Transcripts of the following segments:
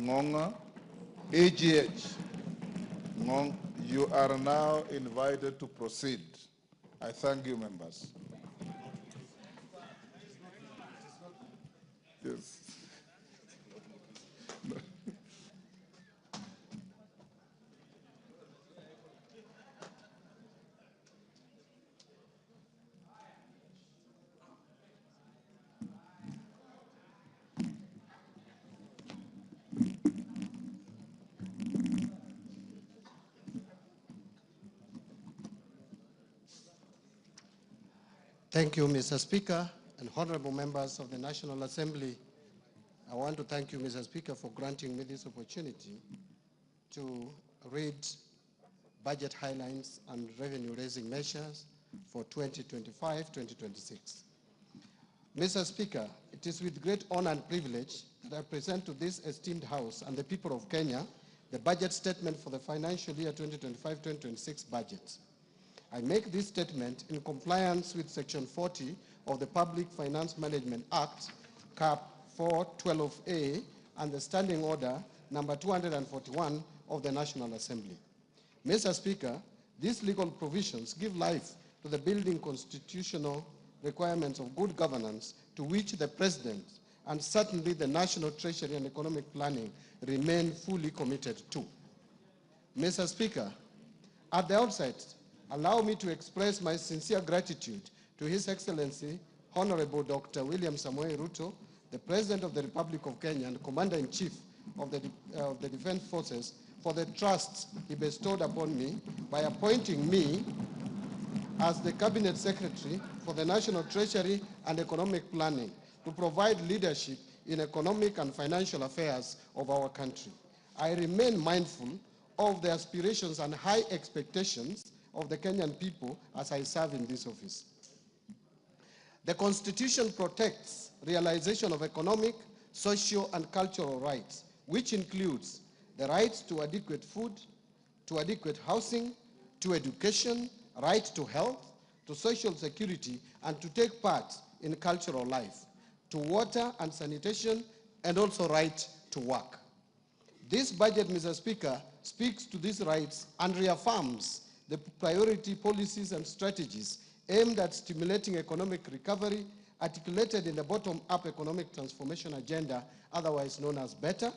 Ngonga, AGH. Ngong, you are now invited to proceed. I thank you, members. Yes. Thank you, Mr. Speaker, and honorable members of the National Assembly. I want to thank you, Mr. Speaker, for granting me this opportunity to read budget highlights and revenue-raising measures for 2025-2026. Mr. Speaker, it is with great honor and privilege that I present to this esteemed House and the people of Kenya the budget statement for the financial year 2025-2026 budget. I make this statement in compliance with Section 40 of the Public Finance Management Act, Cap 412A, and the Standing Order number 241 of the National Assembly. Mr. Speaker, these legal provisions give life to the building constitutional requirements of good governance to which the President and certainly the National Treasury and Economic Planning remain fully committed to. Mr. Speaker, at the outset, allow me to express my sincere gratitude to His Excellency, Honorable Dr. William Samoei Ruto, the President of the Republic of Kenya and Commander-in-Chief of the Defense Forces, for the trust he bestowed upon me by appointing me as the Cabinet Secretary for the National Treasury and Economic Planning to provide leadership in economic and financial affairs of our country. I remain mindful of the aspirations and high expectations of the Kenyan people as I serve in this office. The Constitution protects realization of economic, social, and cultural rights, which includes the rights to adequate food, to adequate housing, to education, right to health, to social security, and to take part in cultural life, to water and sanitation, and also right to work. This budget, Mr. Speaker, speaks to these rights and reaffirms the priority policies and strategies aimed at stimulating economic recovery, articulated in the bottom-up economic transformation agenda, otherwise known as BETTER,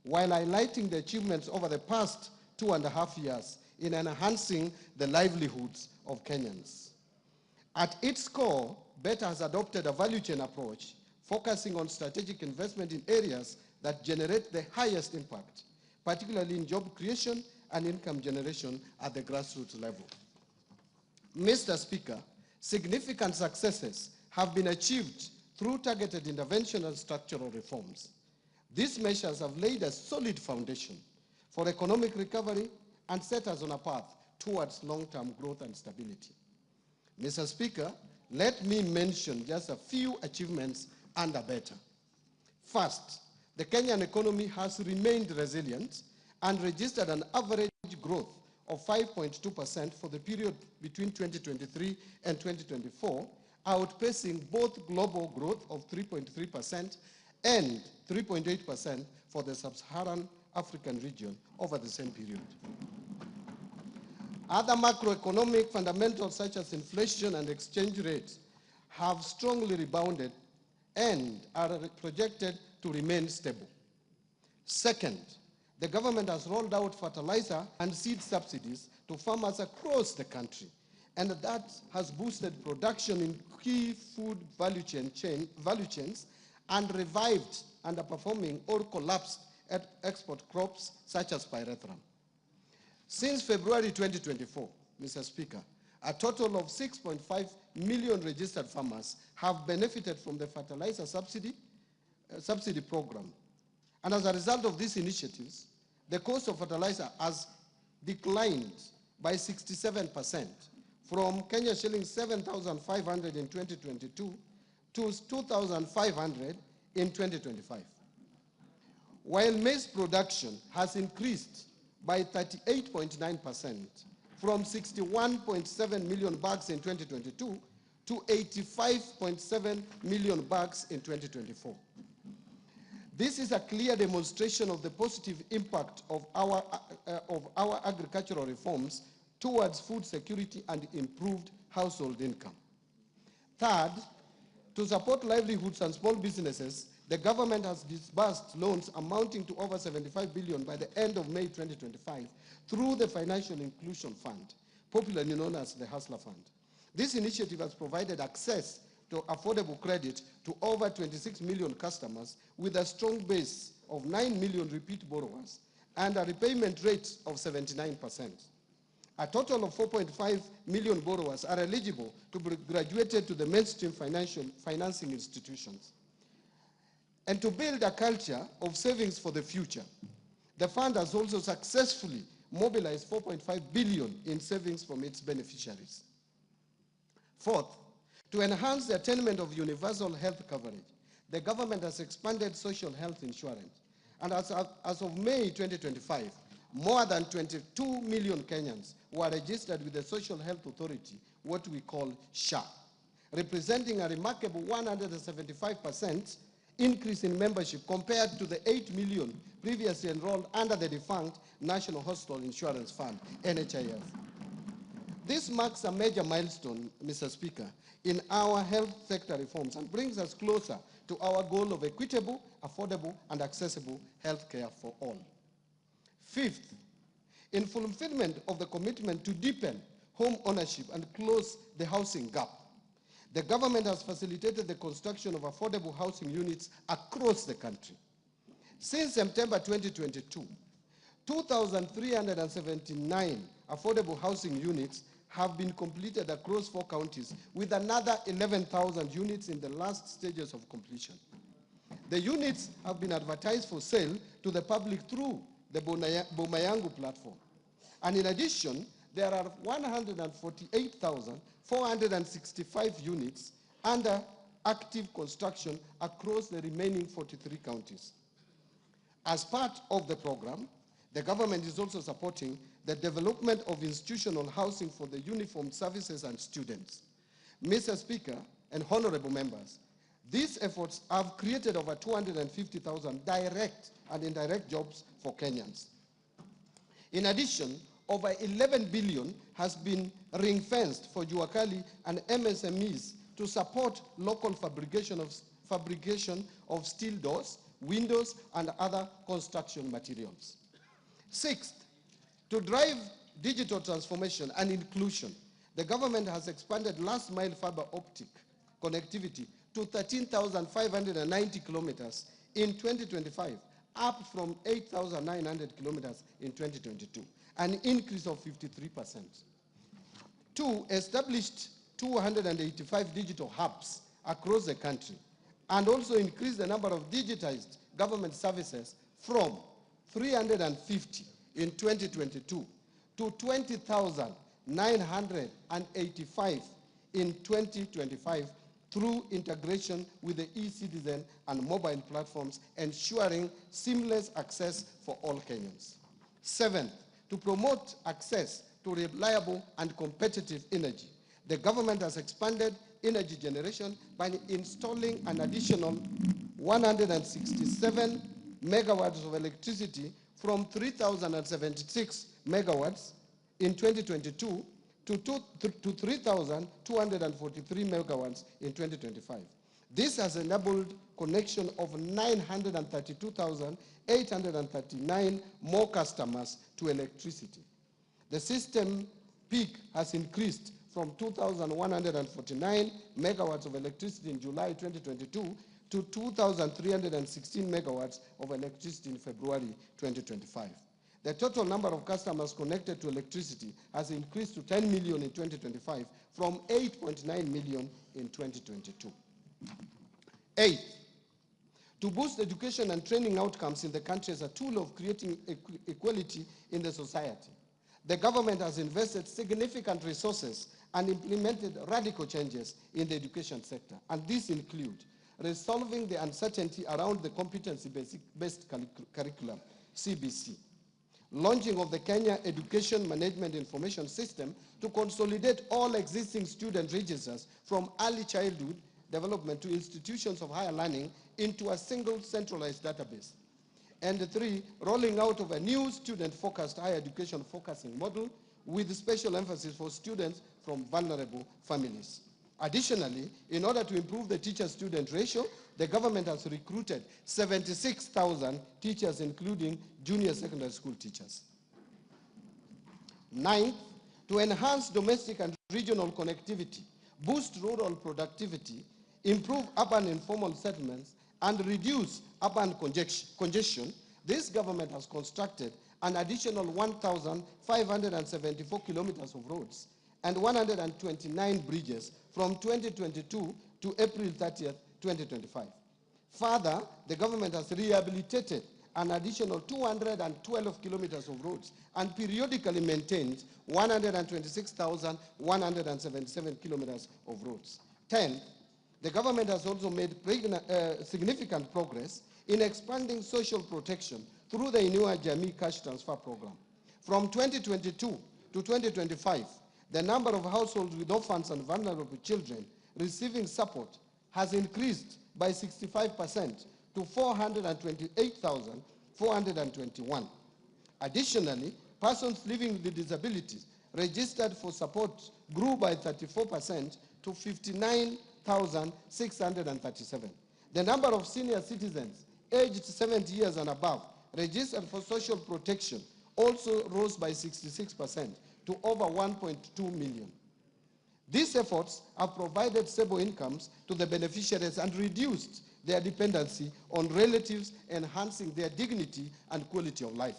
while highlighting the achievements over the past 2.5 years in enhancing the livelihoods of Kenyans. At its core, BETTER has adopted a value chain approach, focusing on strategic investment in areas that generate the highest impact, particularly in job creation and income generation at the grassroots level. Mr. Speaker, significant successes have been achieved through targeted intervention and structural reforms. These measures have laid a solid foundation for economic recovery and set us on a path towards long-term growth and stability. Mr. Speaker, let me mention just a few achievements under BETTER. First, the Kenyan economy has remained resilient and registered an average growth of 5.2% for the period between 2023 and 2024, outpacing both global growth of 3.3% and 3.8% for the sub-Saharan African region over the same period. Other macroeconomic fundamentals such as inflation and exchange rates have strongly rebounded and are projected to remain stable. Second, the government has rolled out fertilizer and seed subsidies to farmers across the country, and that has boosted production in key food value chains and revived underperforming or collapsed export crops such as pyrethrum. Since February 2024, Mr. Speaker, a total of 6.5 million registered farmers have benefited from the fertilizer subsidy program. And as a result of these initiatives, the cost of fertilizer has declined by 67% from Kenya shillings 7,500 in 2022 to 2,500 in 2025. While maize production has increased by 38.9% from 61.7 million bags in 2022 to 85.7 million bags in 2024. This is a clear demonstration of the positive impact of our agricultural reforms towards food security and improved household income. Third, to support livelihoods and small businesses, the government has disbursed loans amounting to over 75 billion by the end of May 2025 through the Financial Inclusion Fund, popularly known as the Hustler Fund. This initiative has provided access to affordable credit to over 26 million customers with a strong base of 9 million repeat borrowers and a repayment rate of 79%. A total of 4.5 million borrowers are eligible to be graduated to the mainstream financing institutions. And to build a culture of savings for the future, the fund has also successfully mobilized 4.5 billion in savings from its beneficiaries. Fourth, to enhance the attainment of universal health coverage, the government has expanded social health insurance. And as of May 2025, more than 22 million Kenyans were registered with the Social Health Authority, what we call SHA, representing a remarkable 175% increase in membership compared to the 8 million previously enrolled under the defunct National Hospital Insurance Fund, NHIF. This marks a major milestone, Mr. Speaker, in our health sector reforms and brings us closer to our goal of equitable, affordable, and accessible health care for all. Fifth, in fulfillment of the commitment to deepen home ownership and close the housing gap, the government has facilitated the construction of affordable housing units across the country. Since September 2022, 2,379 affordable housing units have been completed across 4 counties, with another 11,000 units in the last stages of completion. The units have been advertised for sale to the public through the Bomayangu platform. And in addition, there are 148,465 units under active construction across the remaining 43 counties. As part of the program, the government is also supporting the development of institutional housing for the uniformed services and students. Mr. Speaker and honorable members, these efforts have created over 250,000 direct and indirect jobs for Kenyans. In addition, over 11 billion has been ring-fenced for Juakali and MSMEs to support local fabrication of steel doors, windows, and other construction materials. Sixth, to drive digital transformation and inclusion, the government has expanded last-mile fiber optic connectivity to 13,590 kilometers in 2025, up from 8,900 kilometers in 2022, an increase of 53%. Two, established 285 digital hubs across the country, and also increased the number of digitized government services from 350 in 2022 to 20,985 in 2025 through integration with the e-citizen and mobile platforms, ensuring seamless access for all Kenyans. Seventh, to promote access to reliable and competitive energy, the government has expanded energy generation by installing an additional 167 megawatts of electricity from 3,076 megawatts in 2022 to 3,243 megawatts in 2025. This has enabled connection of 932,839 more customers to electricity. The system peak has increased from 2,149 megawatts of electricity in July 2022 to 2,316 megawatts of electricity in February 2025. The total number of customers connected to electricity has increased to 10 million in 2025 from 8.9 million in 2022. Eighth, to boost education and training outcomes in the country as a tool of creating equality in the society, the government has invested significant resources and implemented radical changes in the education sector. And these include resolving the uncertainty around the competency-based curriculum, CBC, launching of the Kenya Education Management Information System to consolidate all existing student registers from early childhood development to institutions of higher learning into a single centralized database. And 3, rolling out of a new student-focused higher education focusing model with special emphasis for students from vulnerable families. Additionally, in order to improve the teacher-student ratio, the government has recruited 76,000 teachers, including junior secondary school teachers. 9th, to enhance domestic and regional connectivity, boost rural productivity, improve urban informal settlements, and reduce urban congestion, this government has constructed an additional 1,574 kilometers of roads and 129 bridges from 2022 to April 30th, 2025. Further, the government has rehabilitated an additional 212 kilometers of roads and periodically maintains 126,177 kilometers of roads. 10, the government has also made significant progress in expanding social protection through the Inua Jamii Cash Transfer Program. From 2022 to 2025, the number of households with orphans and vulnerable children receiving support has increased by 65% to 428,421. Additionally, persons living with disabilities registered for support grew by 34% to 59,637. The number of senior citizens aged 70 years and above registered for social protection also rose by 66% to over 1.2 million. These efforts have provided stable incomes to the beneficiaries and reduced their dependency on relatives, enhancing their dignity and quality of life.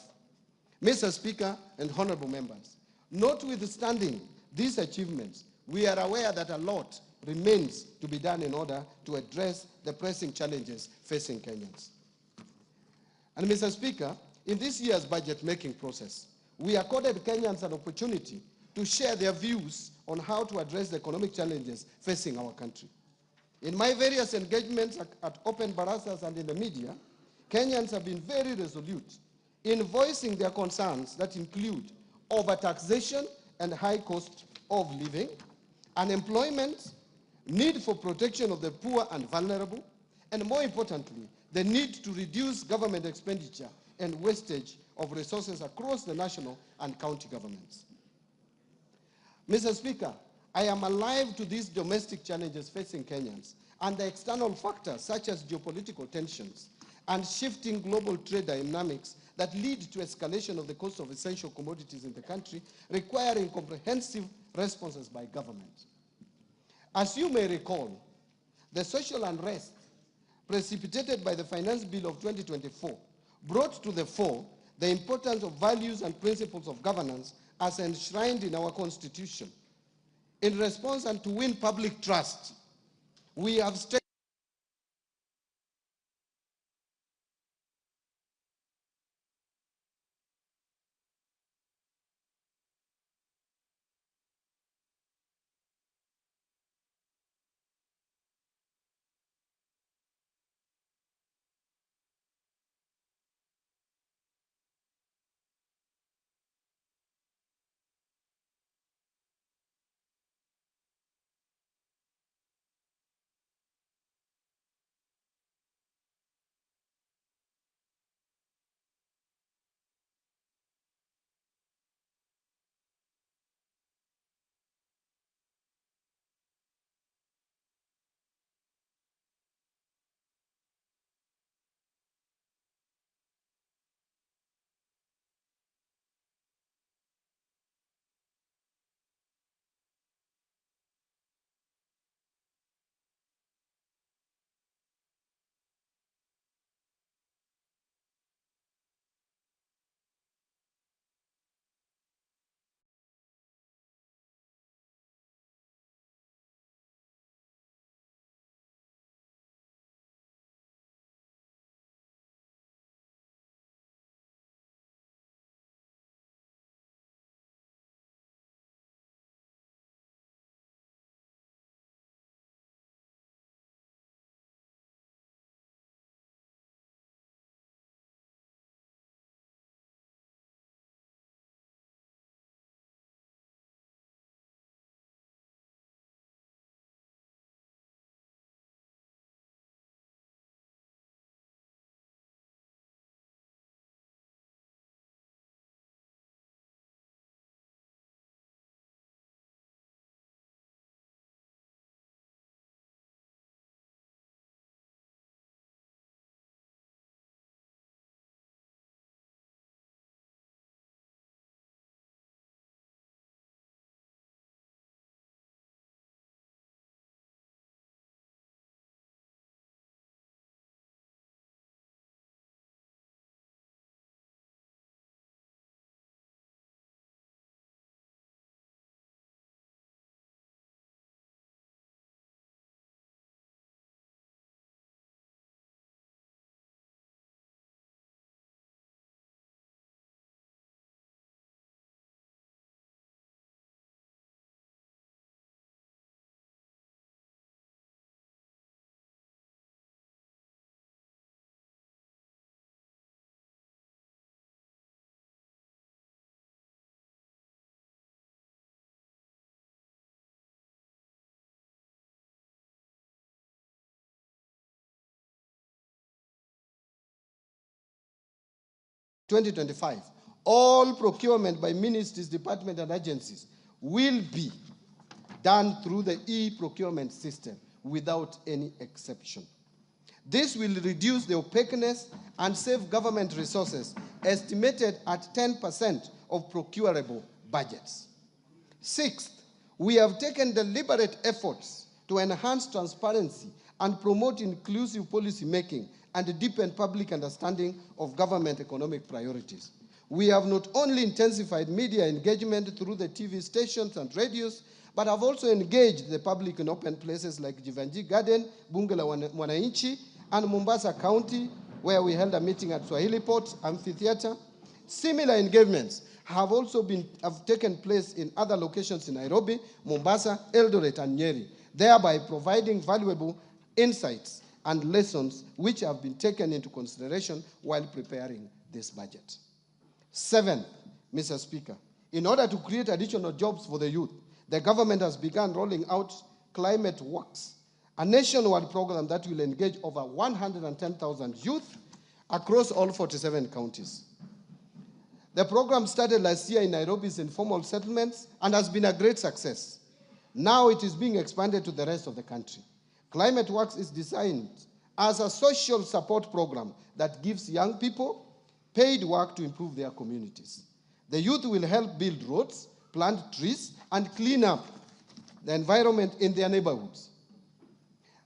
Mr. Speaker and honorable members, notwithstanding these achievements, we are aware that a lot remains to be done in order to address the pressing challenges facing Kenyans. And Mr. Speaker, in this year's budget-making process, we accorded Kenyans an opportunity to share their views on how to address the economic challenges facing our country. In my various engagements at open barasas and in the media, Kenyans have been very resolute in voicing their concerns that include overtaxation and high cost of living, unemployment, need for protection of the poor and vulnerable, and more importantly, the need to reduce government expenditure and wastage of resources across the national and county governments. Mr. Speaker, I am alive to these domestic challenges facing Kenyans and the external factors such as geopolitical tensions and shifting global trade dynamics that lead to escalation of the cost of essential commodities in the country, requiring comprehensive responses by government. As you may recall, the social unrest precipitated by the Finance Bill of 2024 brought to the fore the importance of values and principles of governance as enshrined in our Constitution. In response and to win public trust, we have 2025, all procurement by ministries, departments, and agencies will be done through the e-procurement system without any exception. This will reduce the opaqueness and save government resources, estimated at 10% of procurable budgets. Sixth, we have taken deliberate efforts to enhance transparency and promote inclusive policy making and deepen public understanding of government economic priorities. We have not only intensified media engagement through the TV stations and radios, but have also engaged the public in open places like AC1G Garden, Bunge la Mwananchi, and Mombasa County, where we held a meeting at Swahili Port Amphitheater. Similar engagements have also taken place in other locations in Nairobi, Mombasa, Eldoret, and Nyeri, thereby providing valuable insights and lessons which have been taken into consideration while preparing this budget. Seventh, Mr. Speaker, in order to create additional jobs for the youth, the government has begun rolling out Climate Works, a nationwide program that will engage over 110,000 youth across all 47 counties. The program started last year in Nairobi's informal settlements and has been a great success. Now it is being expanded to the rest of the country. Climate Works is designed as a social support program that gives young people paid work to improve their communities. The youth will help build roads, plant trees, and clean up the environment in their neighborhoods.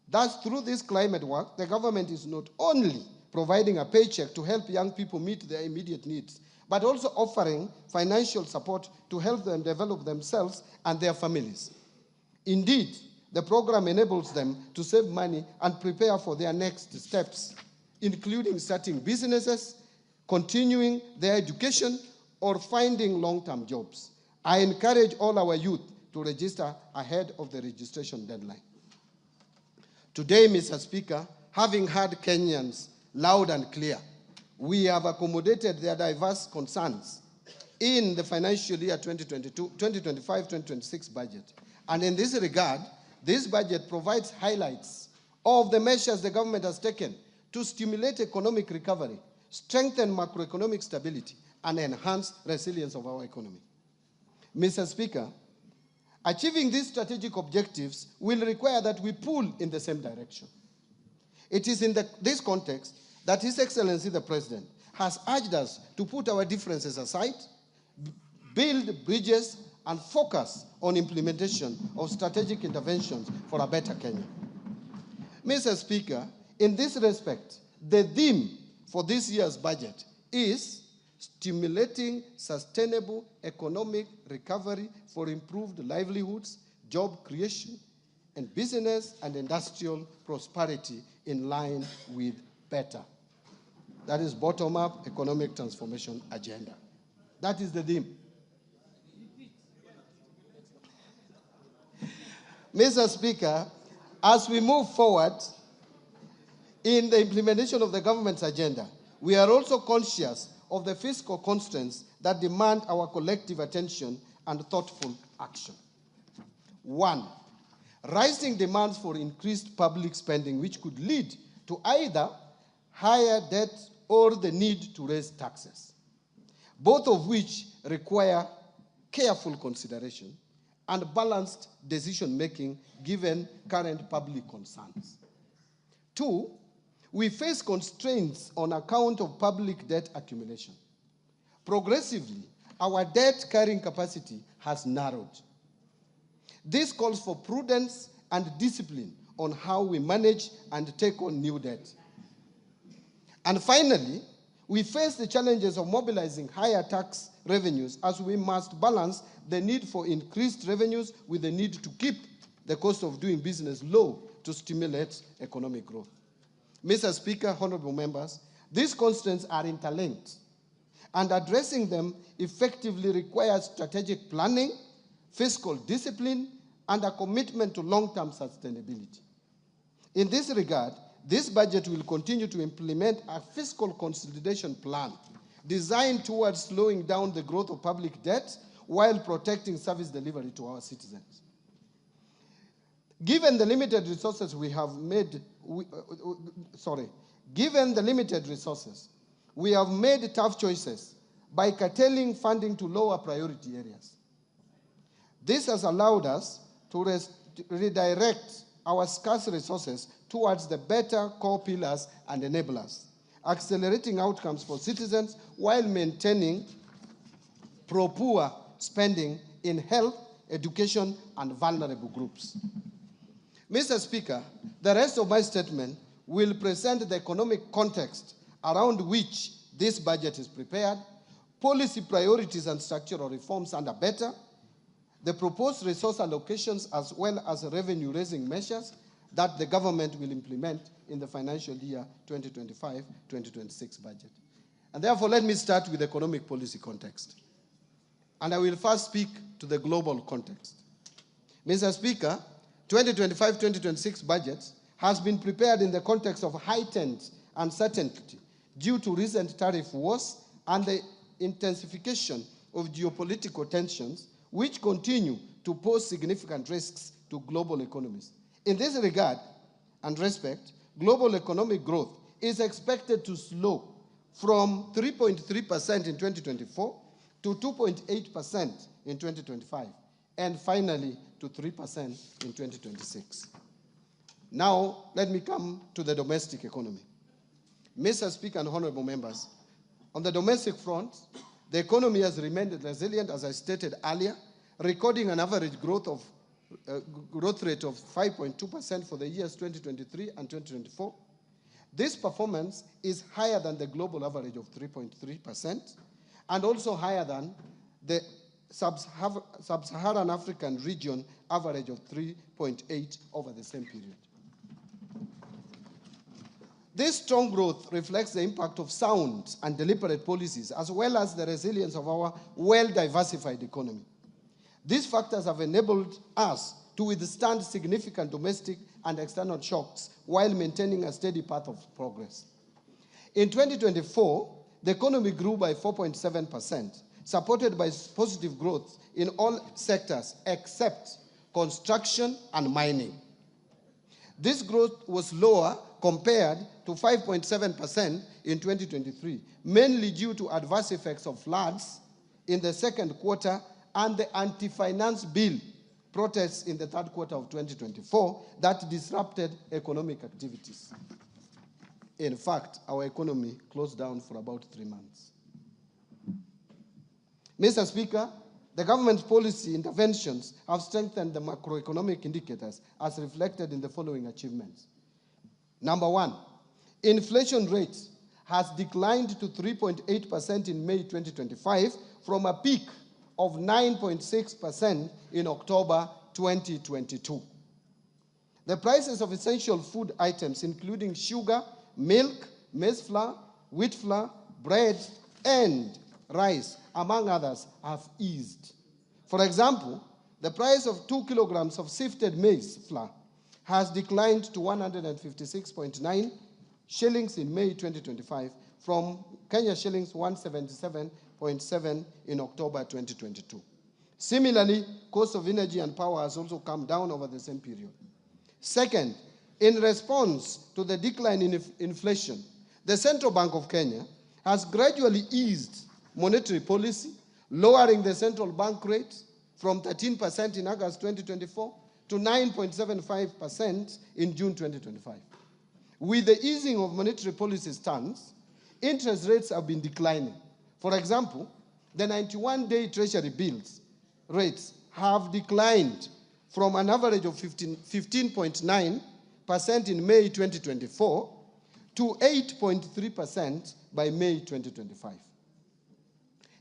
Thus, through this climate work, the government is not only providing a paycheck to help young people meet their immediate needs, but also offering financial support to help them develop themselves and their families. Indeed, the program enables them to save money and prepare for their next steps, including starting businesses, continuing their education, or finding long-term jobs. I encourage all our youth to register ahead of the registration deadline. Today, Mr. Speaker, having heard Kenyans loud and clear, we have accommodated their diverse concerns in the financial year 2025-2026 budget. And in this regard, this budget provides highlights of the measures the government has taken to stimulate economic recovery, strengthen macroeconomic stability, and enhance resilience of our economy. Mr. Speaker, achieving these strategic objectives will require that we pull in the same direction. It is in this context that His Excellency the President has urged us to put our differences aside, build bridges, and focus on implementation of strategic interventions for a better Kenya. Mr. Speaker, in this respect, the theme for this year's budget is stimulating sustainable economic recovery for improved livelihoods, job creation, and business and industrial prosperity in line with better. That is bottom-up economic transformation agenda. That is the theme. Mr. Speaker, as we move forward in the implementation of the government's agenda, we are also conscious of the fiscal constraints that demand our collective attention and thoughtful action. One, rising demands for increased public spending, which could lead to either higher debt or the need to raise taxes, both of which require careful consideration and balanced decision-making given current public concerns. Two, we face constraints on account of public debt accumulation. Progressively, our debt carrying capacity has narrowed. This calls for prudence and discipline on how we manage and take on new debt. And finally, we face the challenges of mobilizing higher tax revenues as we must balance the need for increased revenues with the need to keep the cost of doing business low to stimulate economic growth. Mr. Speaker, honorable members, these constraints are interlinked, and addressing them effectively requires strategic planning, fiscal discipline, and a commitment to long-term sustainability. In this regard, this budget will continue to implement a fiscal consolidation plan designed towards slowing down the growth of public debt while protecting service delivery to our citizens. Given the limited resources we have made tough choices by curtailing funding to lower priority areas. This has allowed us to redirect our scarce resources towards the better core pillars and enablers, accelerating outcomes for citizens while maintaining pro-poor spending in health, education, and vulnerable groups. Mr. Speaker, the rest of my statement will present the economic context around which this budget is prepared, policy priorities and structural reforms under better, the proposed resource allocations as well as revenue-raising measures that the government will implement in the financial year 2025-2026 budget. And therefore, let me start with economic policy context. And I will first speak to the global context. Mr. Speaker, 2025-2026 budget has been prepared in the context of heightened uncertainty due to recent tariff wars and the intensification of geopolitical tensions, which continue to pose significant risks to global economies. In this regard and respect, global economic growth is expected to slow from 3.3% in 2024 to 2.8% in 2025, and finally to 3% in 2026. Now, let me come to the domestic economy. Mr. Speaker and honorable members, on the domestic front, the economy has remained resilient, as I stated earlier, recording an average growth rate of 5.2% for the years 2023 and 2024. This performance is higher than the global average of 3.3% and also higher than the sub-Saharan African region average of 3.8 over the same period. This strong growth reflects the impact of sound and deliberate policies, as well as the resilience of our well-diversified economy. These factors have enabled us to withstand significant domestic and external shocks while maintaining a steady path of progress. In 2024, the economy grew by 4.7%, supported by positive growth in all sectors except construction and mining. This growth was lower compared to 5.7% in 2023, mainly due to adverse effects of floods in the second quarter and the anti-finance bill protests in the third quarter of 2024 that disrupted economic activities. In fact, our economy closed down for about 3 months. Mr. Speaker, the government's policy interventions have strengthened the macroeconomic indicators as reflected in the following achievements. Number one, inflation rate has declined to 3.8% in May 2025 from a peak of 9.6% in October 2022. The prices of essential food items, including sugar, milk, maize flour, wheat flour, bread, and rice, among others, have eased. For example, the price of 2 kilograms of sifted maize flour has declined to 156.9 shillings in May 2025 from Kenya shillings 177.7 in October 2022. Similarly, cost of energy and power has also come down over the same period. Second, in response to the decline in inflation, the Central Bank of Kenya has gradually eased monetary policy, lowering the central bank rate from 13% in August 2024 to 9.75% in June 2025. With the easing of monetary policy stance, interest rates have been declining. For example, the 91-day Treasury bills rates have declined from an average of 15.9% in May 2024 to 8.3% by May 2025.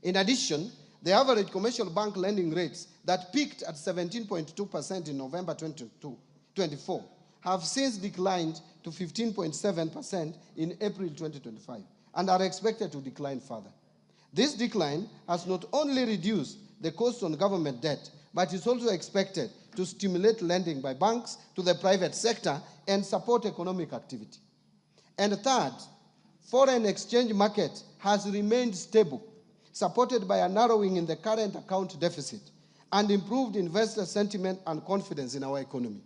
In addition, the average commercial bank lending rates that peaked at 17.2% in November 2024 have since declined to 15.7% in April 2025 and are expected to decline further. This decline has not only reduced the cost on government debt, but is also expected to stimulate lending by banks to the private sector and support economic activity. And third, foreign exchange market has remained stable, supported by a narrowing in the current account deficit and improved investor sentiment and confidence in our economy.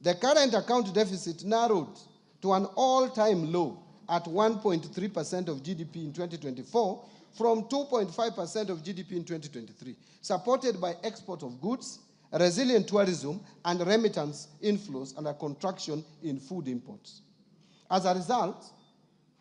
The current account deficit narrowed to an all-time low at 1.3% of GDP in 2024 from 2.5% of GDP in 2023, supported by export of goods, resilient tourism, and remittance inflows, and a contraction in food imports. As a result,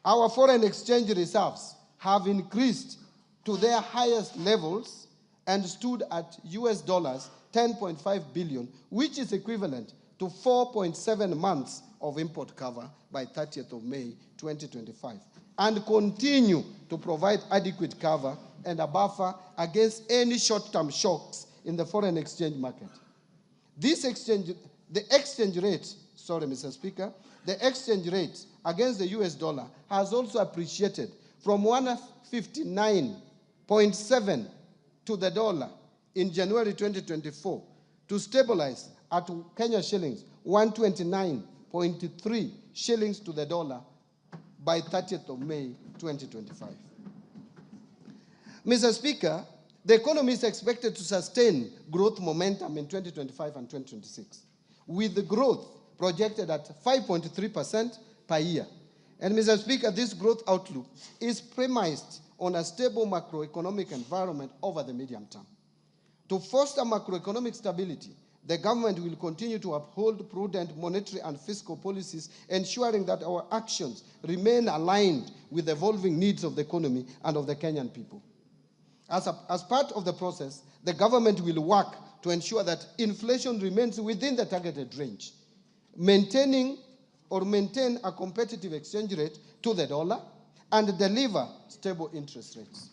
our foreign exchange reserves have increased to their highest levels and stood at US dollars 10.5 billion, which is equivalent to 4.7 months of import cover by 30th of May 2025, and continue to provide adequate cover and a buffer against any short-term shocks in the foreign exchange market. The exchange rate against the US dollar has also appreciated from 159.7 to the dollar in January 2024 to stabilize at Kenya shillings 129.3 shillings to the dollar by 30th of May 2025. Mr. Speaker, the economy is expected to sustain growth momentum in 2025 and 2026, with the growth projected at 5.3% per year. And Mr. Speaker, this growth outlook is premised on a stable macroeconomic environment over the medium term. To foster macroeconomic stability, the government will continue to uphold prudent monetary and fiscal policies, ensuring that our actions remain aligned with the evolving needs of the economy and of the Kenyan people. As part of the process, the government will work to ensure that inflation remains within the targeted range, maintain a competitive exchange rate to the dollar, and deliver stable interest rates.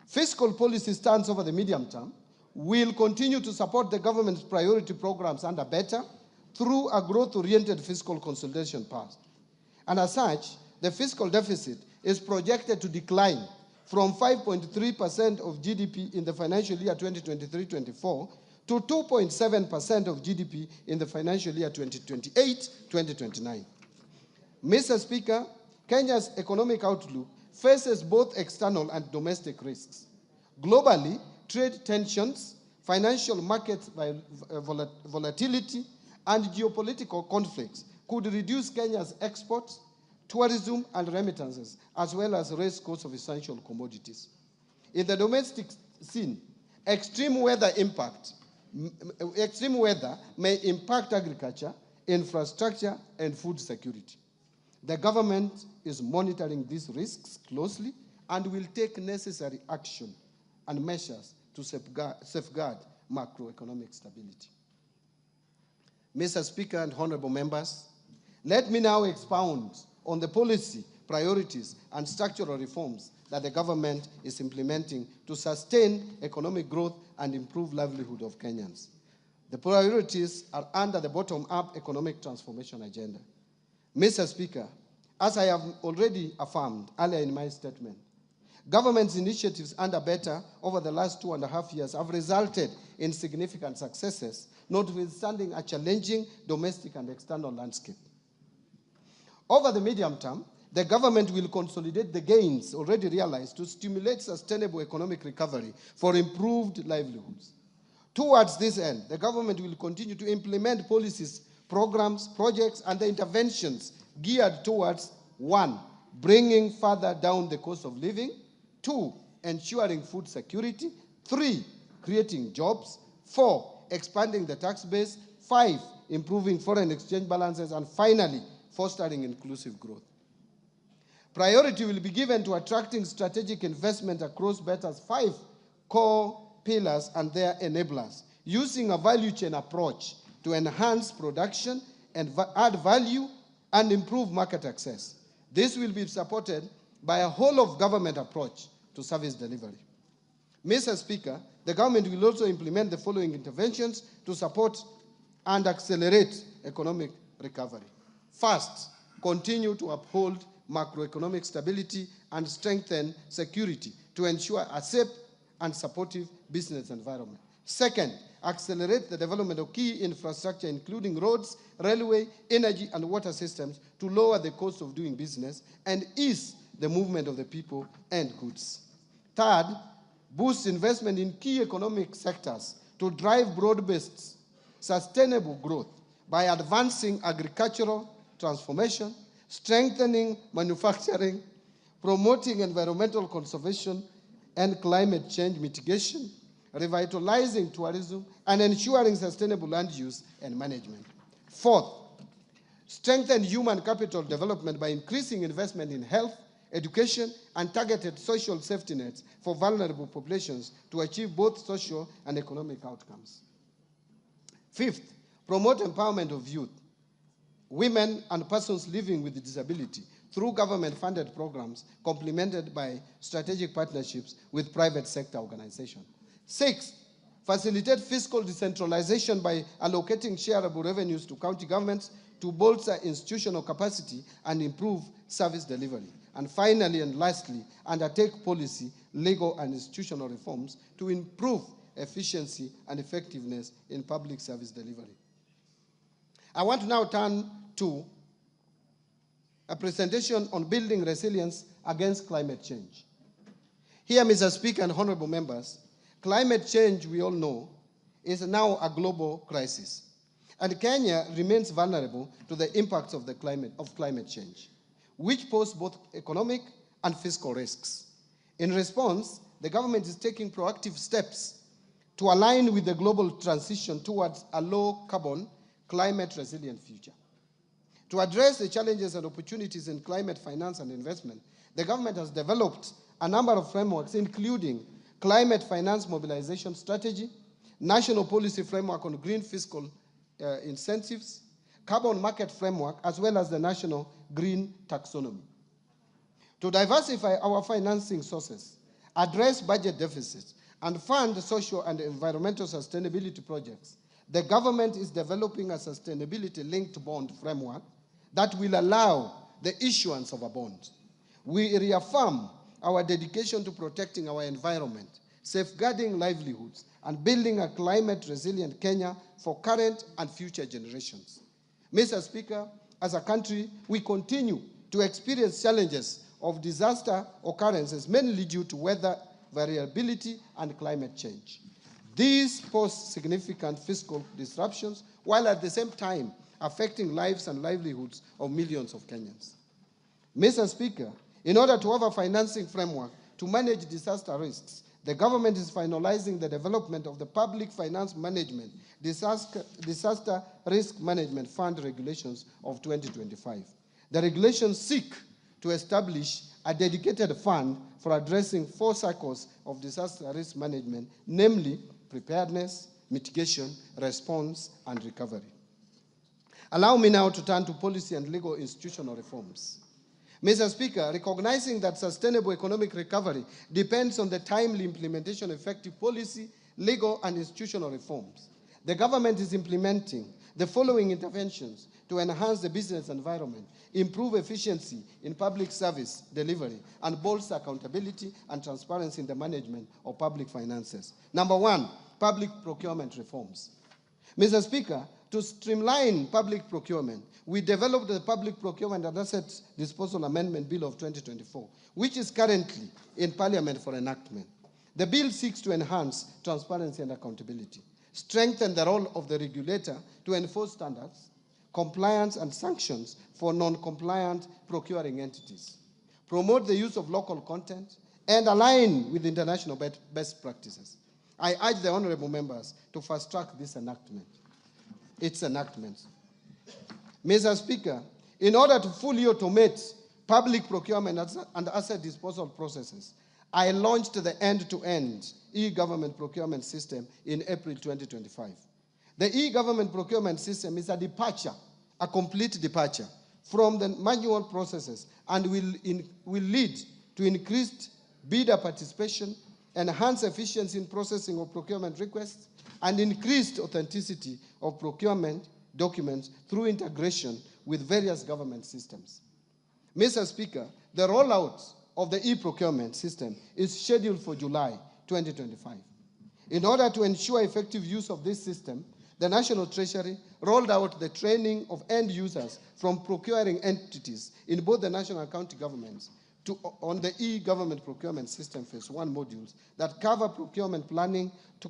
Fiscal policy stance over the medium term will continue to support the government's priority programs under Better through a growth-oriented fiscal consolidation path. And as such, the fiscal deficit is projected to decline from 5.3% of GDP in the financial year 2023-24 to 2.7% of GDP in the financial year 2028-2029. Mr. Speaker, Kenya's economic outlook faces both external and domestic risks. Globally, trade tensions, financial market volatility, and geopolitical conflicts could reduce Kenya's exports, tourism, and remittances, as well as raise costs of essential commodities. In the domestic scene, extreme weather may impact agriculture, infrastructure, and food security. The government is monitoring these risks closely and will take necessary action and measures to safeguard macroeconomic stability. Mr. Speaker and honorable members, let me now expound on the policy, priorities, and structural reforms that the government is implementing to sustain economic growth and improve livelihood of Kenyans. The priorities are under the bottom-up economic transformation agenda. Mr. Speaker, as I have already affirmed earlier in my statement, government's initiatives under Better over the last 2.5 years have resulted in significant successes, notwithstanding a challenging domestic and external landscape. Over the medium term, the government will consolidate the gains already realized to stimulate sustainable economic recovery for improved livelihoods. Towards this end, the government will continue to implement policies, programs, projects, and the interventions geared towards 1, bringing further down the cost of living, 2, ensuring food security, 3, creating jobs, 4, expanding the tax base, 5, improving foreign exchange balances, and finally, fostering inclusive growth. Priority will be given to attracting strategic investment across Better's 5 core pillars and their enablers, using a value chain approach to enhance production and add value and improve market access. This will be supported by a whole-of-government approach to service delivery. Mr. Speaker, the government will also implement the following interventions to support and accelerate economic recovery. First, continue to uphold macroeconomic stability and strengthen security to ensure a safe and supportive business environment. Second, accelerate the development of key infrastructure, including roads, railway, energy, and water systems to lower the cost of doing business and ease the movement of the people and goods. Third, boost investment in key economic sectors to drive broad-based, sustainable growth by advancing agricultural transformation, strengthening manufacturing, promoting environmental conservation and climate change mitigation, revitalizing tourism, and ensuring sustainable land use and management. Fourth, strengthen human capital development by increasing investment in health, education, and targeted social safety nets for vulnerable populations to achieve both social and economic outcomes. Fifth, promote empowerment of youth, women, and persons living with disability through government-funded programs complemented by strategic partnerships with private sector organizations. Sixth, facilitate fiscal decentralization by allocating shareable revenues to county governments to bolster institutional capacity and improve service delivery. And finally and lastly, undertake policy, legal, and institutional reforms to improve efficiency and effectiveness in public service delivery. I want to now turn to a presentation on building resilience against climate change. Here, Mr. Speaker and honorable members, climate change, we all know, is now a global crisis. And Kenya remains vulnerable to the impacts of climate change, which pose both economic and fiscal risks. In response, the government is taking proactive steps to align with the global transition towards a low-carbon, climate-resilient future. To address the challenges and opportunities in climate finance and investment, the government has developed a number of frameworks, including climate finance mobilization strategy, national policy framework on green fiscal incentives, carbon market framework, as well as the national green taxonomy. To diversify our financing sources, address budget deficits, and fund social and environmental sustainability projects, the government is developing a sustainability-linked bond framework that will allow the issuance of a bond. We reaffirm our dedication to protecting our environment, safeguarding livelihoods, and building a climate-resilient Kenya for current and future generations. Mr. Speaker, as a country, we continue to experience challenges of disaster occurrences, mainly due to weather variability and climate change. These pose significant fiscal disruptions, while at the same time affecting lives and livelihoods of millions of Kenyans. Mr. Speaker, in order to have a financing framework to manage disaster risks, the government is finalizing the development of the Public Finance Management Disaster Risk Management Fund regulations of 2025. The regulations seek to establish a dedicated fund for addressing 4 cycles of disaster risk management, namely preparedness, mitigation, response, and recovery. Allow me now to turn to policy and legal institutional reforms. Mr. Speaker, recognizing that sustainable economic recovery depends on the timely implementation of effective policy, legal, and institutional reforms, the government is implementing the following interventions to enhance the business environment, improve efficiency in public service delivery, and bolster accountability and transparency in the management of public finances. Number 1, public procurement reforms. Mr. Speaker, to streamline public procurement, we developed the Public Procurement and Asset Disposal Amendment Bill of 2024, which is currently in Parliament for enactment. The bill seeks to enhance transparency and accountability, strengthen the role of the regulator to enforce standards, compliance, and sanctions for non-compliant procuring entities, promote the use of local content, and align with international best practices. I urge the honorable members to fast-track this enactment. Its enactment. Mr. Speaker, in order to fully automate public procurement and asset disposal processes, I launched the end-to-end e-government procurement system in April 2025. The e-government procurement system is a departure, a complete departure from the manual processes, and will lead to increased bidder participation, enhanced efficiency in processing of procurement requests, and increased authenticity of procurement documents through integration with various government systems. Mr. Speaker, the rollout of the e-procurement system is scheduled for July 2025. In order to ensure effective use of this system, the National Treasury rolled out the training of end users from procuring entities in both the national and county governments on the e-government procurement system phase 1 modules that cover procurement planning to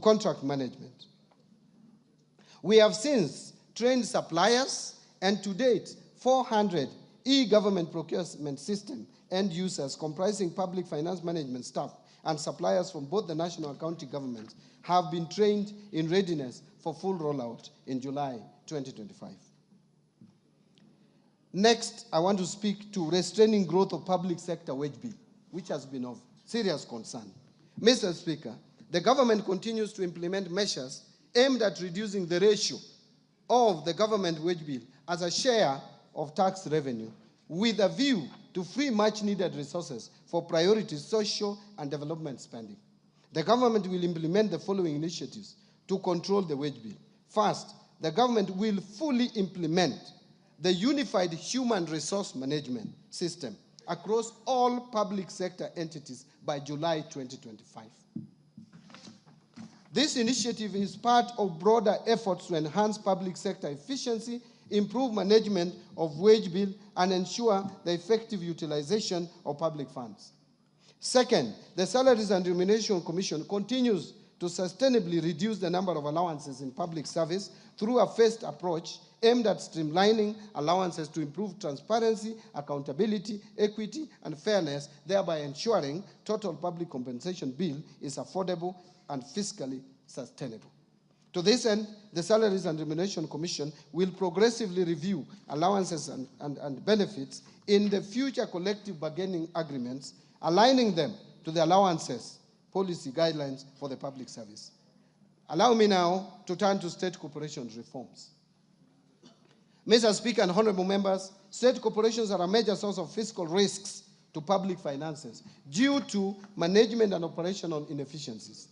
contract management. We have since trained suppliers And to date, 400 e-government procurement system end users comprising public finance management staff and suppliers from both the national and county governments have been trained in readiness for full rollout in July 2025. Next, I want to speak to restraining growth of public sector wage bill, which has been of serious concern. Mr. Speaker, the government continues to implement measures aimed at reducing the ratio of the government wage bill as a share of tax revenue with a view to free much-needed resources for priority social and development spending. The government will implement the following initiatives to control the wage bill. First, the government will fully implement the unified human resource management system across all public sector entities by July 2025. This initiative is part of broader efforts to enhance public sector efficiency, improve management of wage bill, and ensure the effective utilization of public funds. Second, the Salaries and Remuneration Commission continues to sustainably reduce the number of allowances in public service through a phased approach aimed at streamlining allowances to improve transparency, accountability, equity, and fairness, thereby ensuring total public compensation bill is affordable and fiscally sustainable. To this end, the Salaries and Remuneration Commission will progressively review allowances and benefits in the future collective bargaining agreements, aligning them to the allowances policy guidelines for the public service. Allow me now to turn to state corporations reforms. Mr. Speaker and honorable members, state corporations are a major source of fiscal risks to public finances due to management and operational inefficiencies.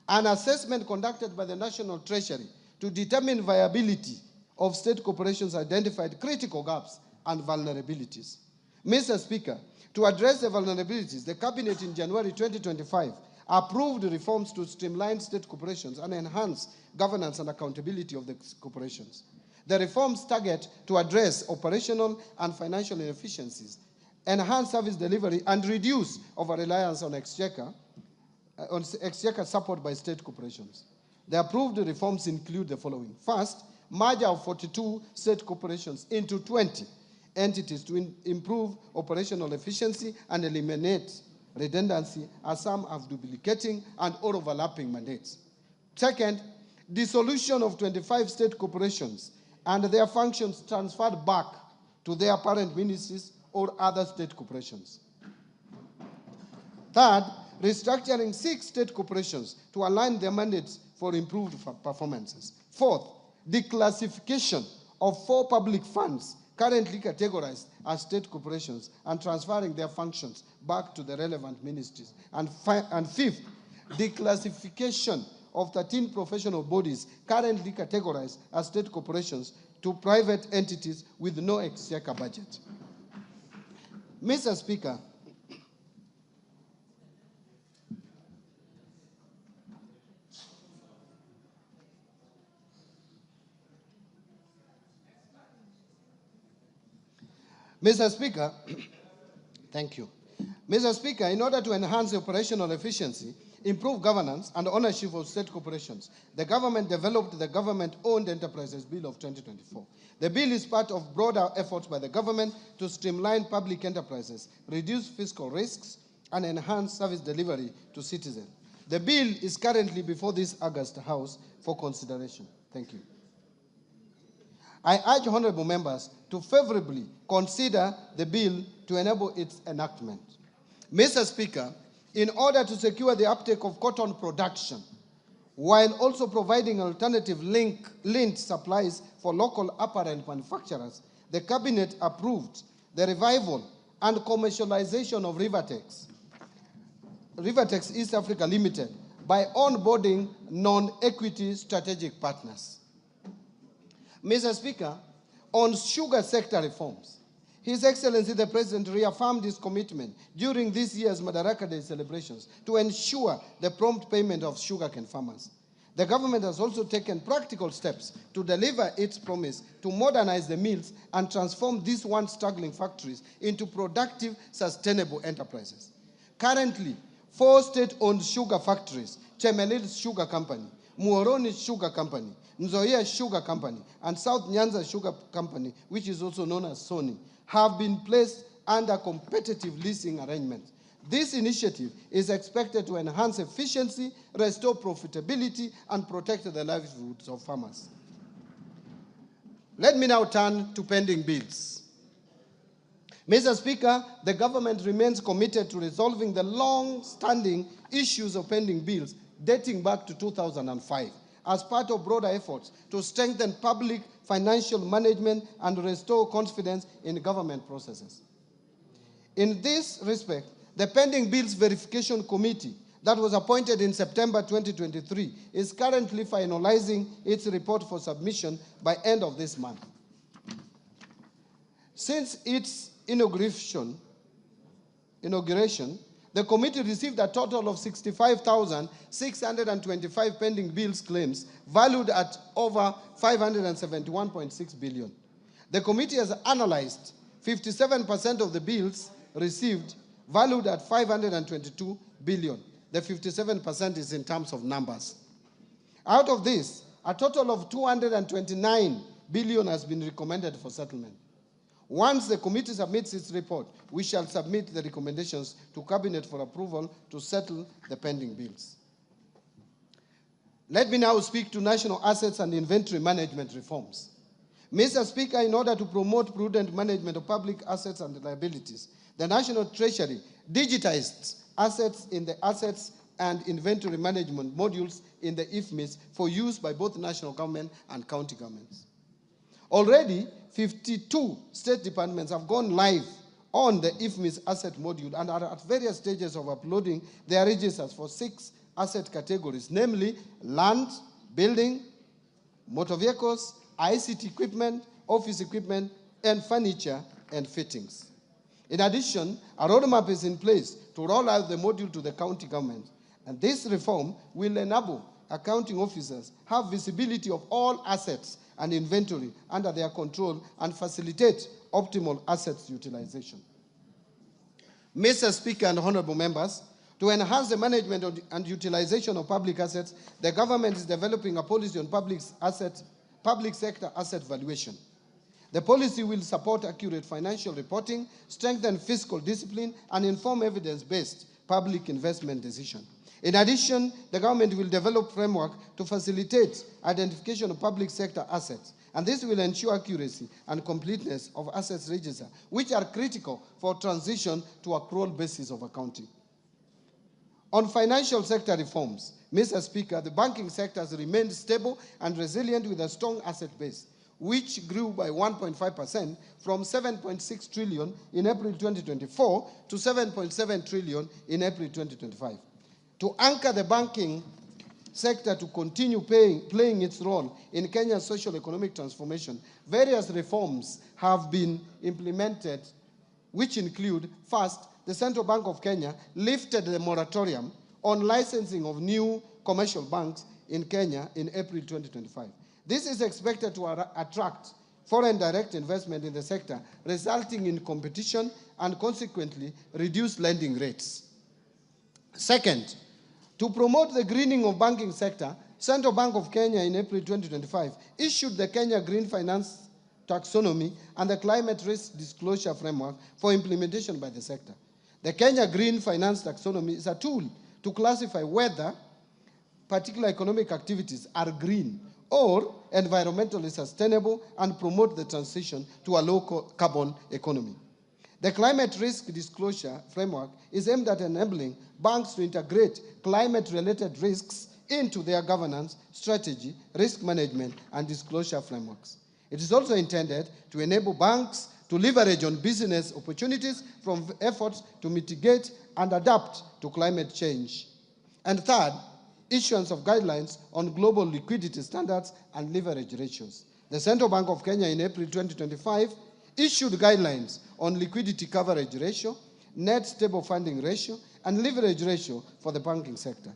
An assessment conducted by the National Treasury to determine viability of state corporations identified critical gaps and vulnerabilities. Mr. Speaker, to address the vulnerabilities, the Cabinet in January 2025 approved reforms to streamline state corporations and enhance governance and accountability of the corporations. The reforms target to address operational and financial inefficiencies, enhance service delivery, and reduce over-reliance on exchequer support by state corporations. The approved reforms include the following. First, merger of 42 state corporations into 20 entities to improve operational efficiency and eliminate redundancy, as some have duplicating and or overlapping mandates. Second, dissolution of 25 state corporations and their functions transferred back to their parent ministries or other state corporations. Third, restructuring 6 state corporations to align their mandates for improved performances. Fourth, declassification of 4 public funds currently categorized as state corporations and transferring their functions back to the relevant ministries. And fifth, declassification of 13 professional bodies currently categorized as state corporations to private entities with no exchequer budget. Mr. Speaker, thank you. Mr. Speaker, in order to enhance operational efficiency, improve governance and ownership of state corporations, the government developed the Government-Owned Enterprises Bill of 2024. The bill is part of broader efforts by the government to streamline public enterprises, reduce fiscal risks, and enhance service delivery to citizens. The bill is currently before this August House for consideration. Thank you. I urge honorable members to favorably consider the bill to enable its enactment. Mr. Speaker, in order to secure the uptake of cotton production, while also providing alternative linked supplies for local apparel manufacturers, the Cabinet approved the revival and commercialization of Rivertex East Africa Limited by onboarding non-equity strategic partners. Mr. Speaker, on sugar sector reforms, His Excellency the President reaffirmed his commitment during this year's Madaraka Day celebrations to ensure the prompt payment of sugarcane farmers. The government has also taken practical steps to deliver its promise to modernize the mills and transform these once struggling factories into productive, sustainable enterprises. Currently, 4 state-owned sugar factories, Chemelil Sugar Company, Muhoroni Sugar Company, Nzoia Sugar Company, and South Nyanza Sugar Company, which is also known as Sony, have been placed under competitive leasing arrangements. This initiative is expected to enhance efficiency, restore profitability, and protect the livelihoods of farmers. Let me now turn to pending bills. Mr. Speaker, the government remains committed to resolving the long-standing issues of pending bills dating back to 2005 as part of broader efforts to strengthen public financial management and restore confidence in government processes. In this respect, the Pending Bills Verification Committee that was appointed in September 2023 is currently finalizing its report for submission by end of this month. Since its inauguration, the committee received a total of 65,625 pending bills claims valued at over 571.6 billion. The committee has analyzed 57% of the bills received valued at 522 billion. The 57% is in terms of numbers. Out of this, a total of 229 billion has been recommended for settlement. Once the committee submits its report, we shall submit the recommendations to Cabinet for approval to settle the pending bills. Let me now speak to national assets and inventory management reforms. Mr. Speaker, in order to promote prudent management of public assets and liabilities, the National Treasury digitized assets in the assets and inventory management modules in the IFMIS for use by both national government and county governments. Already, 52 state departments have gone live on the IFMIS asset module and are at various stages of uploading their registers for 6 asset categories, namely land, building, motor vehicles, ICT equipment, office equipment, and furniture and fittings. In addition, a roadmap is in place to roll out the module to the county government, and this reform will enable accounting officers have visibility of all assets and inventory under their control and facilitate optimal assets utilization. Mr. Speaker and honorable members, to enhance the management and utilization of public assets, the government is developing a policy on public sector asset valuation. The policy will support accurate financial reporting, strengthen fiscal discipline, and inform evidence-based public investment decisions. In addition, the government will develop framework to facilitate identification of public sector assets, and this will ensure accuracy and completeness of assets register, which are critical for transition to accrual basis of accounting. On financial sector reforms, Mr. Speaker, the banking sector has remained stable and resilient with a strong asset base, which grew by 1.5% from 7.6 trillion in April 2024 to 7.7 trillion in April 2025. To anchor the banking sector to continue playing its role in Kenya's socio-economic transformation, various reforms have been implemented, which include, first, the Central Bank of Kenya lifted the moratorium on licensing of new commercial banks in Kenya in April 2025. This is expected to attract foreign direct investment in the sector, resulting in competition and consequently reduce lending rates. Second, to promote the greening of banking sector, Central Bank of Kenya in April 2025 issued the Kenya Green Finance Taxonomy and the Climate Risk Disclosure Framework for implementation by the sector. The Kenya Green Finance Taxonomy is a tool to classify whether particular economic activities are green or environmentally sustainable and promote the transition to a low-carbon economy. The Climate Risk Disclosure Framework is aimed at enabling banks to integrate climate-related risks into their governance, strategy, risk management, and disclosure frameworks. It is also intended to enable banks to leverage on business opportunities from efforts to mitigate and adapt to climate change. And third, issuance of guidelines on global liquidity standards and leverage ratios. The Central Bank of Kenya in April 2025 issued guidelines on liquidity coverage ratio, net stable funding ratio, and leverage ratio for the banking sector.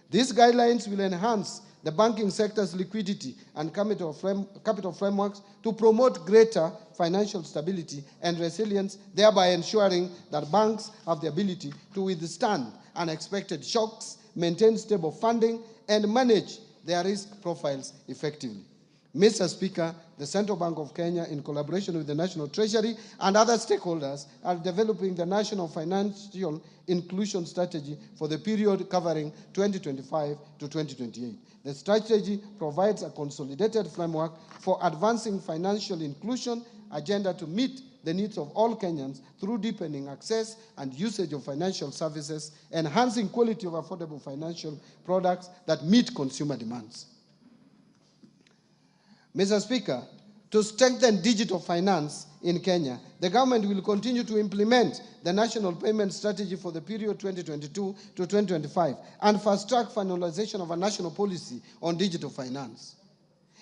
These guidelines will enhance the banking sector's liquidity and capital frameworks to promote greater financial stability and resilience, thereby ensuring that banks have the ability to withstand unexpected shocks, maintain stable funding, and manage their risk profiles effectively. Mr. Speaker, the Central Bank of Kenya, in collaboration with the National Treasury and other stakeholders, are developing the National Financial Inclusion Strategy for the period covering 2025 to 2028. The strategy provides a consolidated framework for advancing financial inclusion agenda to meet the needs of all Kenyans through deepening access and usage of financial services, enhancing quality of affordable financial products that meet consumer demands. Mr. Speaker, to strengthen digital finance in Kenya, the government will continue to implement the National Payment Strategy for the period 2022 to 2025 and fast-track finalization of a national policy on digital finance.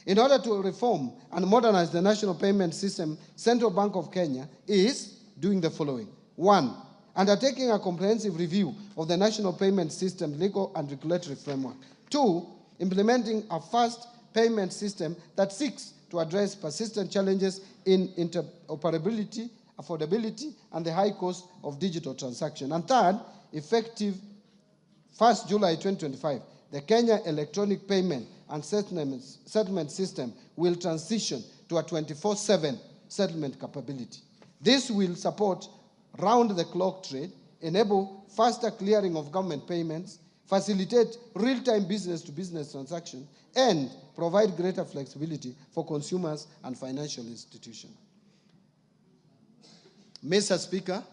In order to reform and modernize the national payment system, Central Bank of Kenya is doing the following. 1, undertaking a comprehensive review of the national payment system legal and regulatory framework. 2, implementing a fast payment system that seeks to address persistent challenges in interoperability, affordability, and the high cost of digital transaction. And 3rd, effective 1st July 2025, the Kenya Electronic Payment and Settlement System will transition to a 24/7 settlement capability. This will support round-the-clock trade, enable faster clearing of government payments, facilitate real-time business-to-business transactions, and provide greater flexibility for consumers and financial institutions. Mr. Speaker,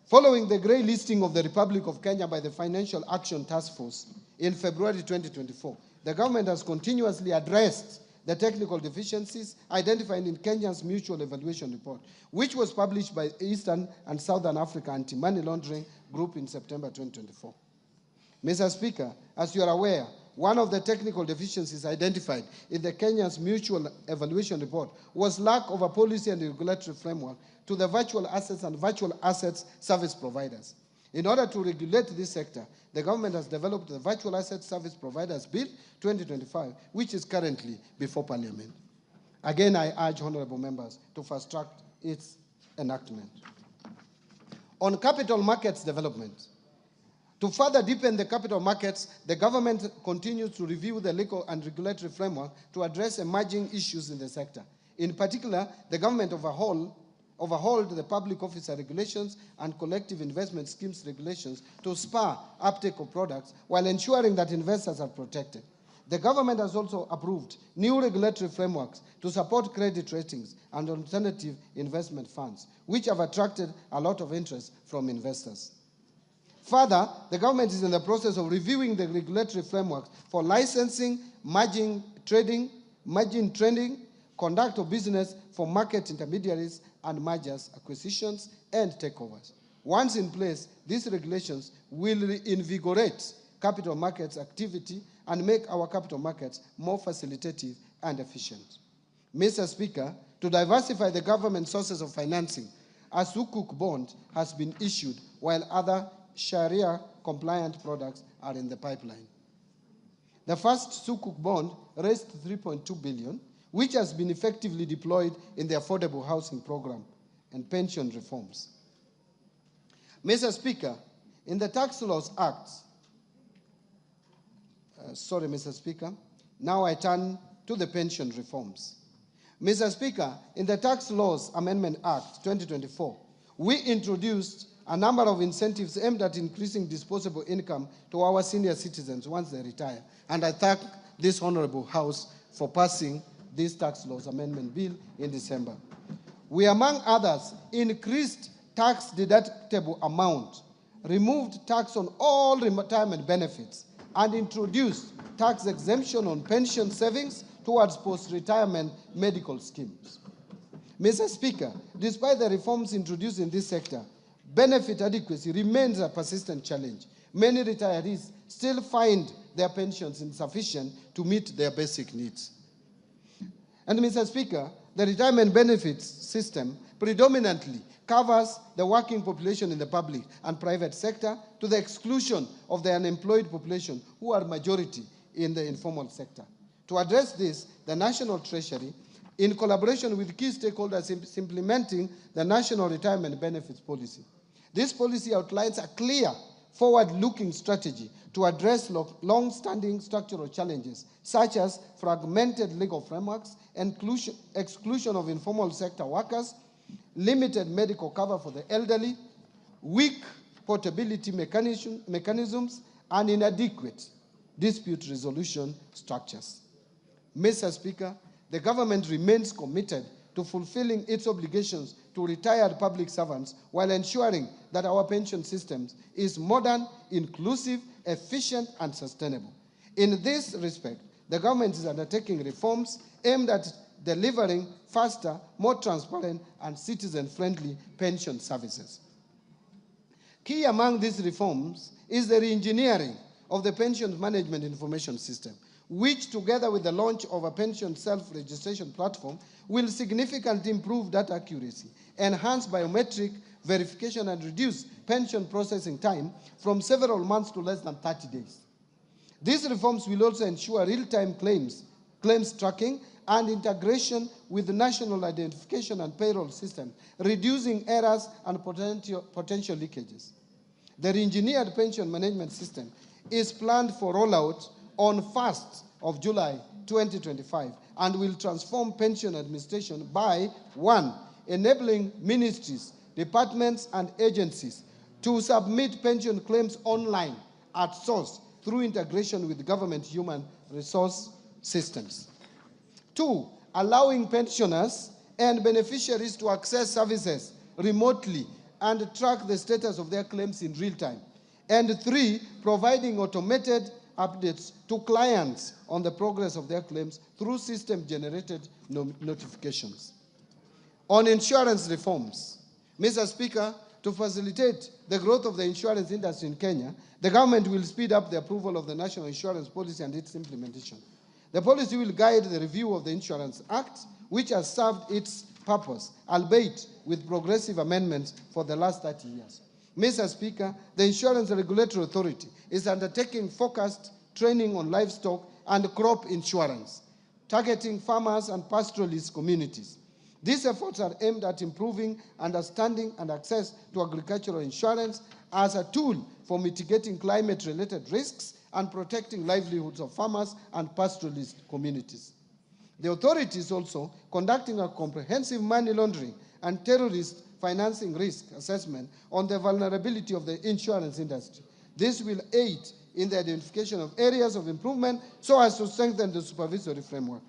following the grey listing of the Republic of Kenya by the Financial Action Task Force in February 2024, the government has continuously addressed the technical deficiencies identified in Kenya's Mutual Evaluation Report, which was published by Eastern and Southern Africa Anti-Money Laundering Group in September 2024. Mr. Speaker, as you are aware, one of the technical deficiencies identified in the Kenya's Mutual Evaluation Report was lack of a policy and regulatory framework to the virtual assets and virtual assets service providers. In order to regulate this sector, the government has developed the Virtual Asset Service Providers Bill 2025, which is currently before Parliament. Again, I urge honorable members to fast-track its enactment. On capital markets development, to further deepen the capital markets, the government continues to review the legal and regulatory framework to address emerging issues in the sector. In particular, the government overhauled the public officer regulations and collective investment schemes regulations to spur uptake of products while ensuring that investors are protected. The government has also approved new regulatory frameworks to support credit ratings and alternative investment funds, which have attracted a lot of interest from investors. Further, the government is in the process of reviewing the regulatory frameworks for licensing, margin trading, conduct of business for market intermediaries, and mergers, acquisitions, and takeovers. Once in place, these regulations will reinvigorate capital markets activity and make our capital markets more facilitative and efficient. Mr. Speaker, to diversify the government sources of financing, a Sukuk bond has been issued while other Sharia-compliant products are in the pipeline. The first Sukuk bond raised 3.2 billion, which has been effectively deployed in the affordable housing program and pension reforms. Mr. Speaker, in the Tax Laws Act, now I turn to the pension reforms. Mr. Speaker, in the Tax Laws Amendment Act 2024, we introduced a number of incentives aimed at increasing disposable income to our senior citizens once they retire. And I thank this Honorable House for passing this Tax Laws Amendment Bill in December. We, among others, increased tax deductible amount, removed tax on all retirement benefits, and introduced tax exemption on pension savings towards post-retirement medical schemes. Mr. Speaker, despite the reforms introduced in this sector, benefit adequacy remains a persistent challenge. Many retirees still find their pensions insufficient to meet their basic needs. And Mr. Speaker, the retirement benefits system predominantly covers the working population in the public and private sector to the exclusion of the unemployed population, who are majority in the informal sector. To address this, the National Treasury, in collaboration with key stakeholders, is implementing the National Retirement Benefits Policy. This policy outlines a clear forward-looking strategy to address long-standing structural challenges, such as fragmented legal frameworks, exclusion of informal sector workers, limited medical cover for the elderly, weak portability mechanisms, and inadequate dispute resolution structures. Mr. Speaker, the government remains committed to fulfilling its obligations to retired public servants while ensuring that our pension system is modern, inclusive, efficient, and sustainable. In this respect, the government is undertaking reforms aimed at delivering faster, more transparent, and citizen-friendly pension services. Key among these reforms is the re-engineering of the pension management information system, which, together with the launch of a pension self-registration platform, will significantly improve data accuracy, enhance biometric verification, and reduce pension processing time from several months to less than 30 days. These reforms will also ensure real-time claims tracking and integration with the national identification and payroll system, reducing errors and potential leakages. The re-engineered pension management system is planned for rollout on 1st of July 2025 and will transform pension administration by 1, enabling ministries, departments, and agencies to submit pension claims online at source through integration with government human resource systems. 2, allowing pensioners and beneficiaries to access services remotely and track the status of their claims in real time. And 3, providing automated updates to clients on the progress of their claims through system-generated notifications. On insurance reforms, Mr. Speaker, to facilitate the growth of the insurance industry in Kenya, the government will speed up the approval of the National Insurance Policy and its implementation. The policy will guide the review of the Insurance Act, which has served its purpose, albeit with progressive amendments for the last 30 years. Mr. Speaker, the Insurance Regulatory Authority is undertaking focused training on livestock and crop insurance, targeting farmers and pastoralist communities. These efforts are aimed at improving understanding and access to agricultural insurance as a tool for mitigating climate-related risks and protecting livelihoods of farmers and pastoralist communities. The authority is also conducting a comprehensive money laundering and terrorist financing risk assessment on the vulnerability of the insurance industry. This will aid in the identification of areas of improvement so as to strengthen the supervisory framework.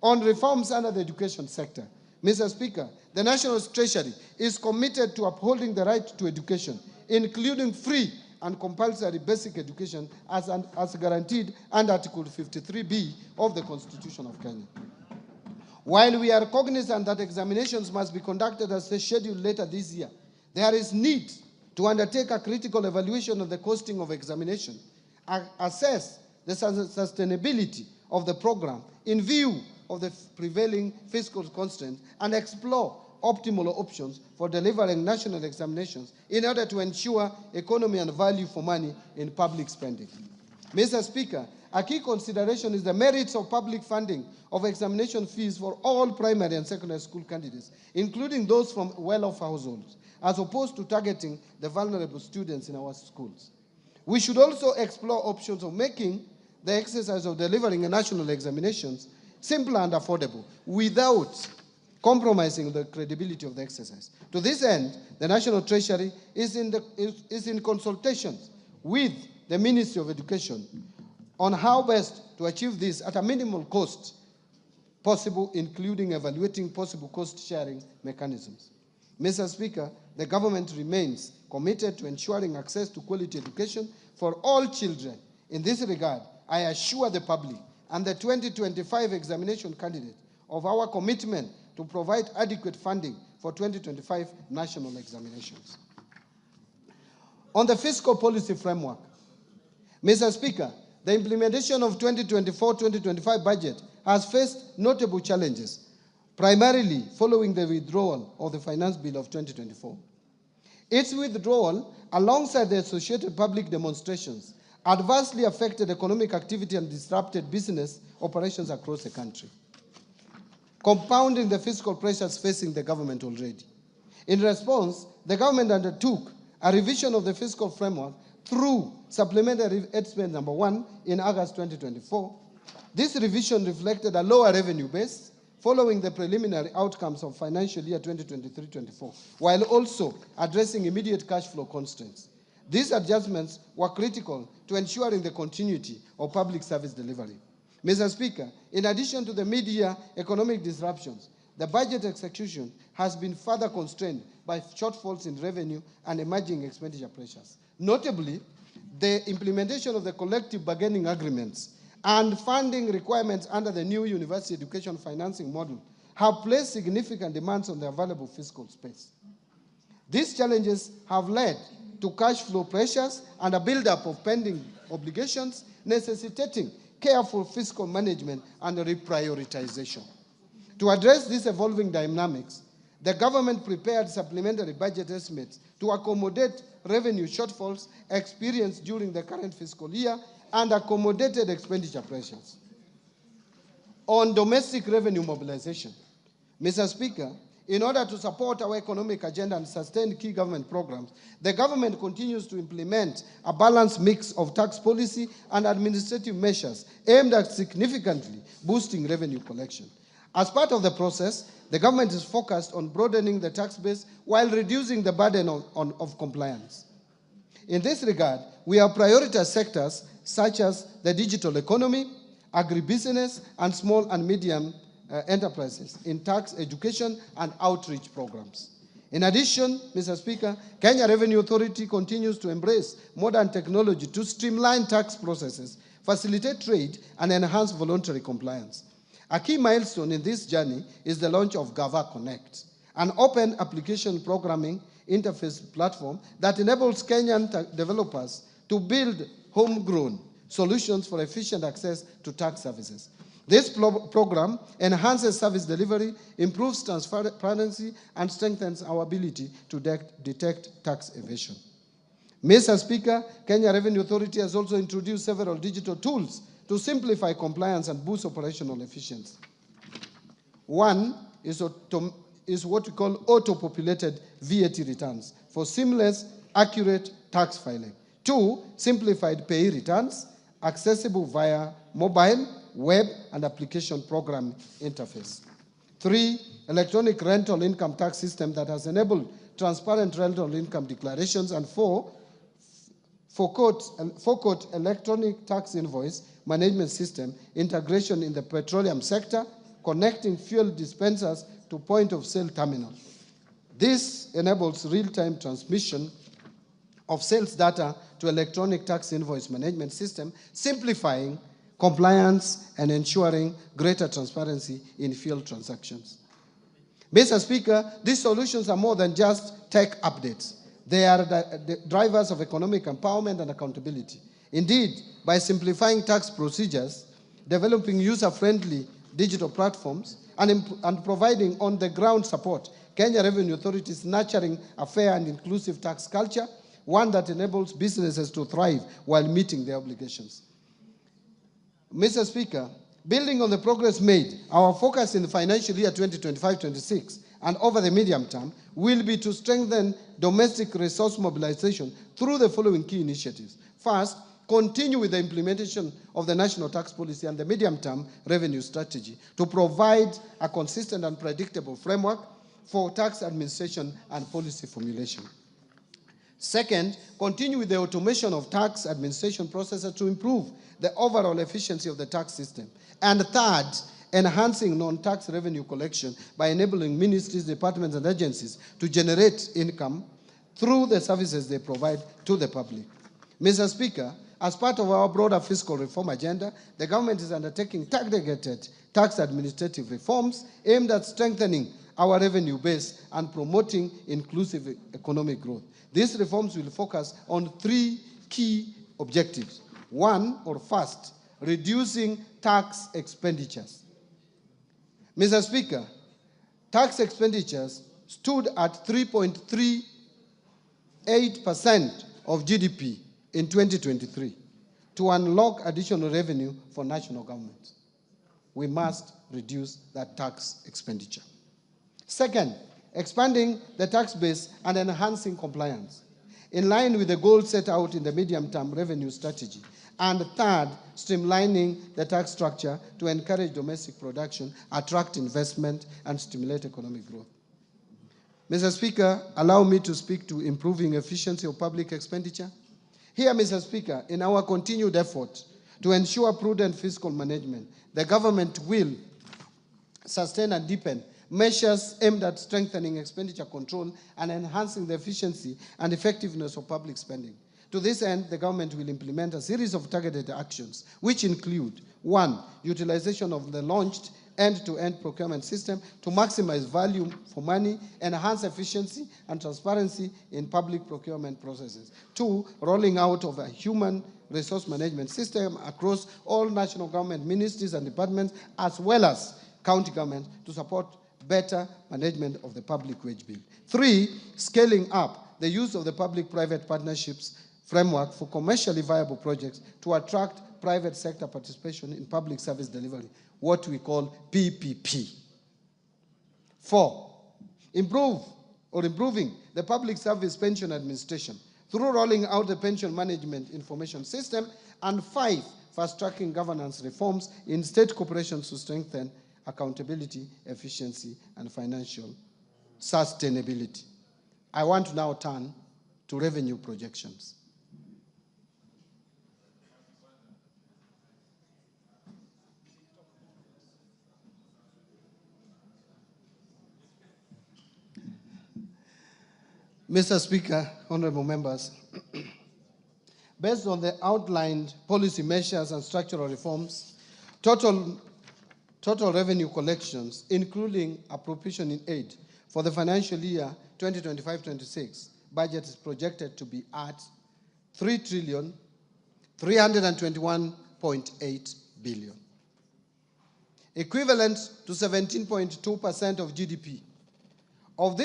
On reforms under the education sector, Mr. Speaker, the National Treasury is committed to upholding the right to education, including free and compulsory basic education as guaranteed under Article 53B of the Constitution of Kenya. While we are cognizant that examinations must be conducted as scheduled later this year, there is need to undertake a critical evaluation of the costing of examination, assess the sustainability of the program in view of the prevailing fiscal constraints, and explore optimal options for delivering national examinations in order to ensure economy and value for money in public spending. Mr. Speaker, a key consideration is the merits of public funding of examination fees for all primary and secondary school candidates, including those from well-off households, as opposed to targeting the vulnerable students in our schools. We should also explore options of making the exercise of delivering national examinations simpler and affordable without compromising the credibility of the exercise. To this end, the National Treasury is in consultations with the Ministry of Education on how best to achieve this at a minimal cost possible, including evaluating possible cost-sharing mechanisms. Mr. Speaker, the government remains committed to ensuring access to quality education for all children. In this regard, I assure the public and the 2025 examination candidate of our commitment to provide adequate funding for 2025 national examinations. On the fiscal policy framework, Mr. Speaker, the implementation of 2024-2025 budget has faced notable challenges, primarily following the withdrawal of the Finance Bill of 2024. Its withdrawal, alongside the associated public demonstrations, adversely affected economic activity and disrupted business operations across the country, compounding the fiscal pressures facing the government already. In response, the government undertook a revision of the fiscal framework through supplementary expense number 1 in August 2024. This revision reflected a lower revenue base following the preliminary outcomes of financial year 2023-24, while also addressing immediate cash flow constraints. These adjustments were critical to ensuring the continuity of public service delivery. Mr. Speaker, in addition to the mid-year economic disruptions, the budget execution has been further constrained by shortfalls in revenue and emerging expenditure pressures. Notably, the implementation of the collective bargaining agreements and funding requirements under the new university education financing model have placed significant demands on the available fiscal space. These challenges have led to cash flow pressures and a buildup of pending obligations, necessitating careful fiscal management and reprioritization. To address these evolving dynamics, the government prepared supplementary budget estimates to accommodate revenue shortfalls experienced during the current fiscal year and accommodated expenditure pressures. On domestic revenue mobilization, Mr. Speaker, in order to support our economic agenda and sustain key government programs, the government continues to implement a balanced mix of tax policy and administrative measures aimed at significantly boosting revenue collection. As part of the process, the government is focused on broadening the tax base while reducing the burden of compliance. In this regard, we have prioritized sectors such as the digital economy, agribusiness, and small and medium enterprises in tax education and outreach programs. In addition, Mr. Speaker, Kenya Revenue Authority continues to embrace modern technology to streamline tax processes, facilitate trade, and enhance voluntary compliance. A key milestone in this journey is the launch of Gava Connect, an open application programming interface platform that enables Kenyan developers to build homegrown solutions for efficient access to tax services. This program enhances service delivery, improves transparency, and strengthens our ability to detect tax evasion. Mr. Speaker, Kenya Revenue Authority has also introduced several digital tools to simplify compliance and boost operational efficiency. One is what we call auto-populated VAT returns for seamless, accurate tax filing. 2, simplified pay returns, accessible via mobile, web, and application program interface. 3, electronic rental income tax system that has enabled transparent rental income declarations. And 4, forecourt electronic tax invoice management system integration in the petroleum sector, connecting fuel dispensers to point-of-sale terminals. This enables real-time transmission of sales data to electronic tax invoice management system, simplifying compliance and ensuring greater transparency in fuel transactions. Mr. Speaker, these solutions are more than just tech updates. They are the drivers of economic empowerment and accountability. Indeed, by simplifying tax procedures, developing user-friendly digital platforms, and providing on-the-ground support, Kenya Revenue Authority is nurturing a fair and inclusive tax culture, one that enables businesses to thrive while meeting their obligations. Mr. Speaker, building on the progress made, our focus in the financial year 2025-26 and over the medium term will be to strengthen domestic resource mobilization through the following key initiatives. First, continue with the implementation of the national tax policy and the medium-term revenue strategy to provide a consistent and predictable framework for tax administration and policy formulation. Second, continue with the automation of tax administration processes to improve the overall efficiency of the tax system. And third, enhancing non-tax revenue collection by enabling ministries, departments, and agencies to generate income through the services they provide to the public. Mr. Speaker, as part of our broader fiscal reform agenda, the government is undertaking targeted tax administrative reforms aimed at strengthening our revenue base and promoting inclusive economic growth. These reforms will focus on 3 key objectives. First, reducing tax expenditures. Mr. Speaker, tax expenditures stood at 3.38% of GDP in 2023. To unlock additional revenue for national government, we must reduce that tax expenditure. Second, expanding the tax base and enhancing compliance. in line with the goals set out in the medium-term revenue strategy. And third, streamlining the tax structure to encourage domestic production, attract investment, and stimulate economic growth. Mr. Speaker, allow me to speak to improving efficiency of public expenditure. Here, Mr. Speaker, in our continued effort to ensure prudent fiscal management, the government will sustain and deepen measures aimed at strengthening expenditure control and enhancing the efficiency and effectiveness of public spending. To this end, the government will implement a series of targeted actions, which include: 1, utilization of the launched end-to-end procurement system to maximize value for money, enhance efficiency and transparency in public procurement processes. 2, rolling out of a human resource management system across all national government ministries and departments, as well as county government, to support better management of the public wage bill. 3, scaling up the use of the public-private partnerships framework for commercially viable projects to attract private sector participation in public service delivery, what we call PPP. 4, improving the public service pension administration through rolling out the pension management information system. And 5, fast-tracking governance reforms in state corporations to strengthen accountability, efficiency, and financial sustainability. I want to now turn to revenue projections. Mr. Speaker, honorable members, based on the outlined policy measures and structural reforms, total revenue collections, including appropriation in aid, for the financial year 2025-26 budget is projected to be at 3,321.8 billion, equivalent to 17.2% of GDP. Of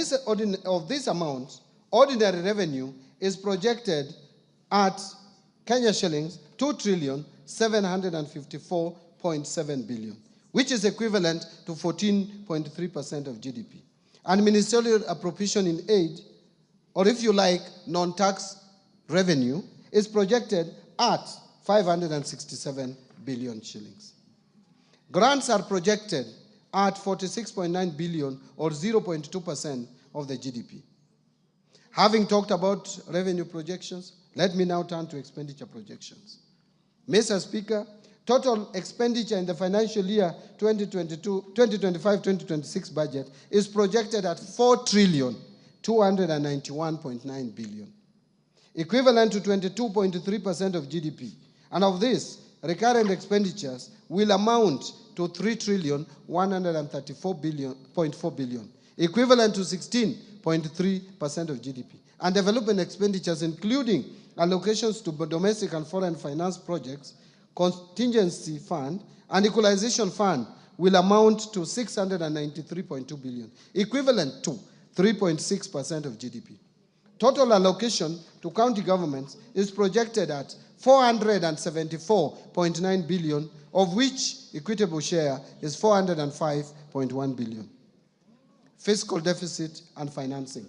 this amount, ordinary revenue is projected at Kenya shillings 2,754.7 billion, which is equivalent to 14.3% of GDP. And ministerial appropriation in aid, or if you like, non-tax revenue, is projected at 567 billion shillings. Grants are projected at 46.9 billion, or 0.2% of the GDP. Having talked about revenue projections, let me now turn to expenditure projections. Mr. Speaker, total expenditure in the financial year 2025-2026 budget is projected at 4,291.9 billion, equivalent to 22.3% of GDP. And of this, recurrent expenditures will amount to 3,134.4 billion, equivalent to 16.3% of GDP. And development expenditures, including allocations to domestic and foreign finance projects, contingency fund, and equalization fund, will amount to 693.2 billion, equivalent to 3.6% of GDP. Total allocation to county governments is projected at 474.9 billion, of which equitable share is 405.1 billion. Fiscal deficit and financing.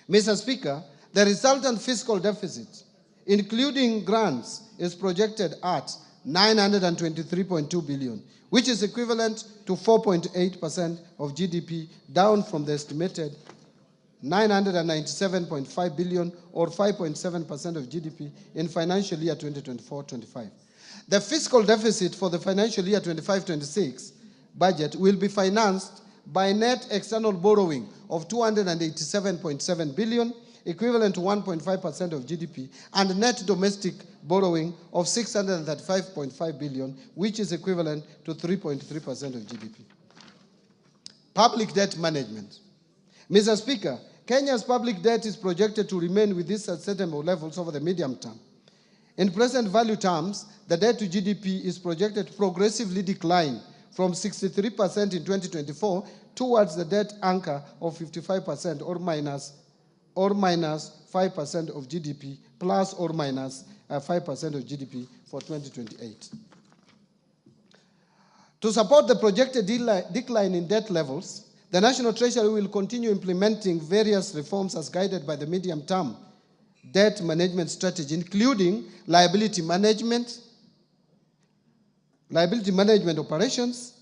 Mr. Speaker, the resultant fiscal deficit, including grants, is projected at 923.2 billion, which is equivalent to 4.8% of GDP, down from the estimated 997.5 billion, or 5.7% of GDP in financial year 2024-25. The fiscal deficit for the financial year 25-26 budget will be financed by net external borrowing of 287.7 billion, equivalent to 1.5% of GDP, and net domestic borrowing of 635.5 billion, which is equivalent to 3.3% of GDP. Public debt management. Mr. Speaker, Kenya's public debt is projected to remain with these sustainable levels over the medium term. In present value terms, the debt to GDP is projected to progressively decline from 63% in 2024 towards the debt anchor of 55%, or minus 5% of GDP, plus or minus 5% of GDP for 2028. To support the projected decline in debt levels, the National Treasury will continue implementing various reforms as guided by the medium-term debt management strategy, including liability management operations,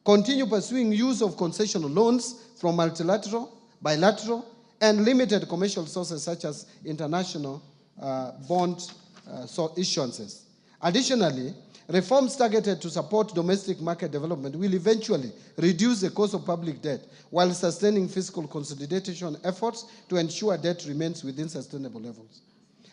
continue pursuing use of concessional loans from multilateral, bilateral, and limited commercial sources such as international bond issuances. Additionally, reforms targeted to support domestic market development will eventually reduce the cost of public debt while sustaining fiscal consolidation efforts to ensure debt remains within sustainable levels.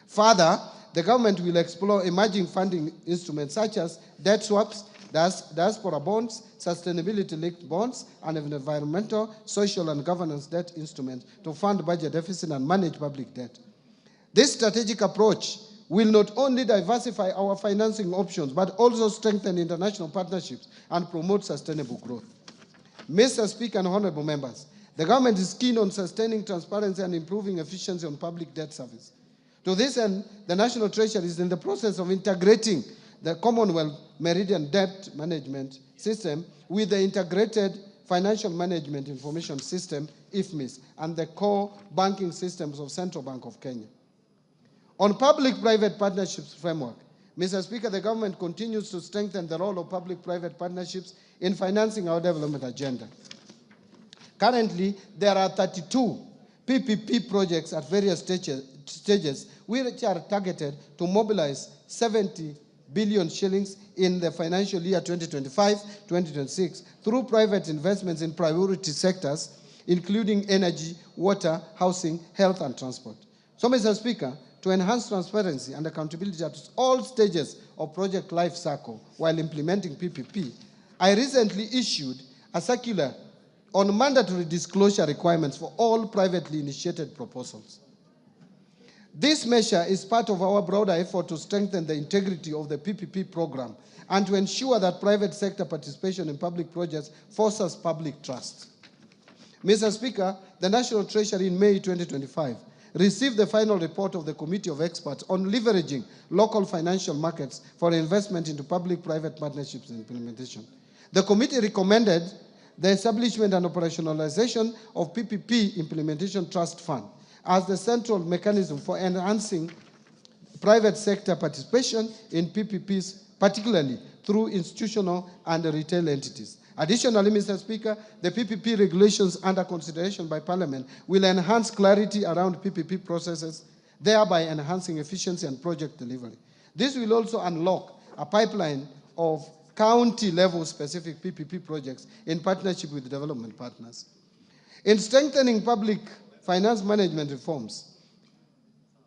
Further, the government will explore emerging funding instruments such as debt swaps, diaspora bonds, sustainability-linked bonds, and environmental, social, and governance debt instruments to fund budget deficit and manage public debt. This strategic approach will not only diversify our financing options, but also strengthen international partnerships and promote sustainable growth. Mr. Speaker and honorable members, the government is keen on sustaining transparency and improving efficiency on public debt service. To this end, the National Treasury is in the process of integrating the Commonwealth Meridian Debt Management System with the Integrated Financial Management Information System, IFMIS, and the core banking systems of Central Bank of Kenya. On public-private partnerships framework, Mr. Speaker, the government continues to strengthen the role of public-private partnerships in financing our development agenda. Currently, there are 32 PPP projects at various stages which are targeted to mobilize 70 billion shillings in the financial year 2025-2026 through private investments in priority sectors, including energy, water, housing, health, and transport. So, Mr. Speaker, to enhance transparency and accountability at all stages of project life cycle while implementing PPP, I recently issued a circular on mandatory disclosure requirements for all privately initiated proposals. This measure is part of our broader effort to strengthen the integrity of the PPP program and to ensure that private sector participation in public projects fosters public trust. Mr. Speaker, the National Treasury in May 2025 received the final report of the Committee of Experts on leveraging local financial markets for investment into public-private partnerships and implementation. The committee recommended the establishment and operationalization of PPP Implementation Trust Fund as the central mechanism for enhancing private sector participation in PPPs, particularly through institutional and retail entities. Additionally, Mr. Speaker, the PPP regulations under consideration by Parliament will enhance clarity around PPP processes, thereby enhancing efficiency and project delivery. This will also unlock a pipeline of county-level specific PPP projects in partnership with development partners. In strengthening public finance management reforms,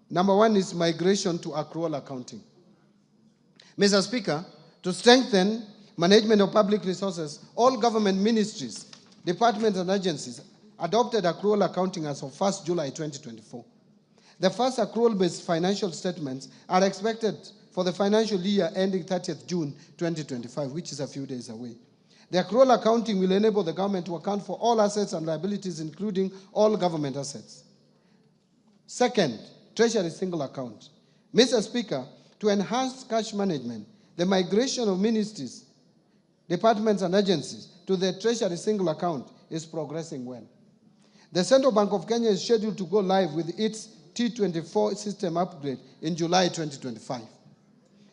number one is migration to accrual accounting. Mr. Speaker, to strengthen management of public resources, all government ministries, departments, and agencies adopted accrual accounting as of 1st July 2024. The first accrual-based financial statements are expected for the financial year ending 30th June 2025, which is a few days away. The accrual accounting will enable the government to account for all assets and liabilities, including all government assets. Second, Treasury single account. Mr. Speaker, to enhance cash management, the migration of ministries, departments, and agencies to the Treasury single account is progressing well. The Central Bank of Kenya is scheduled to go live with its T24 system upgrade in July 2025.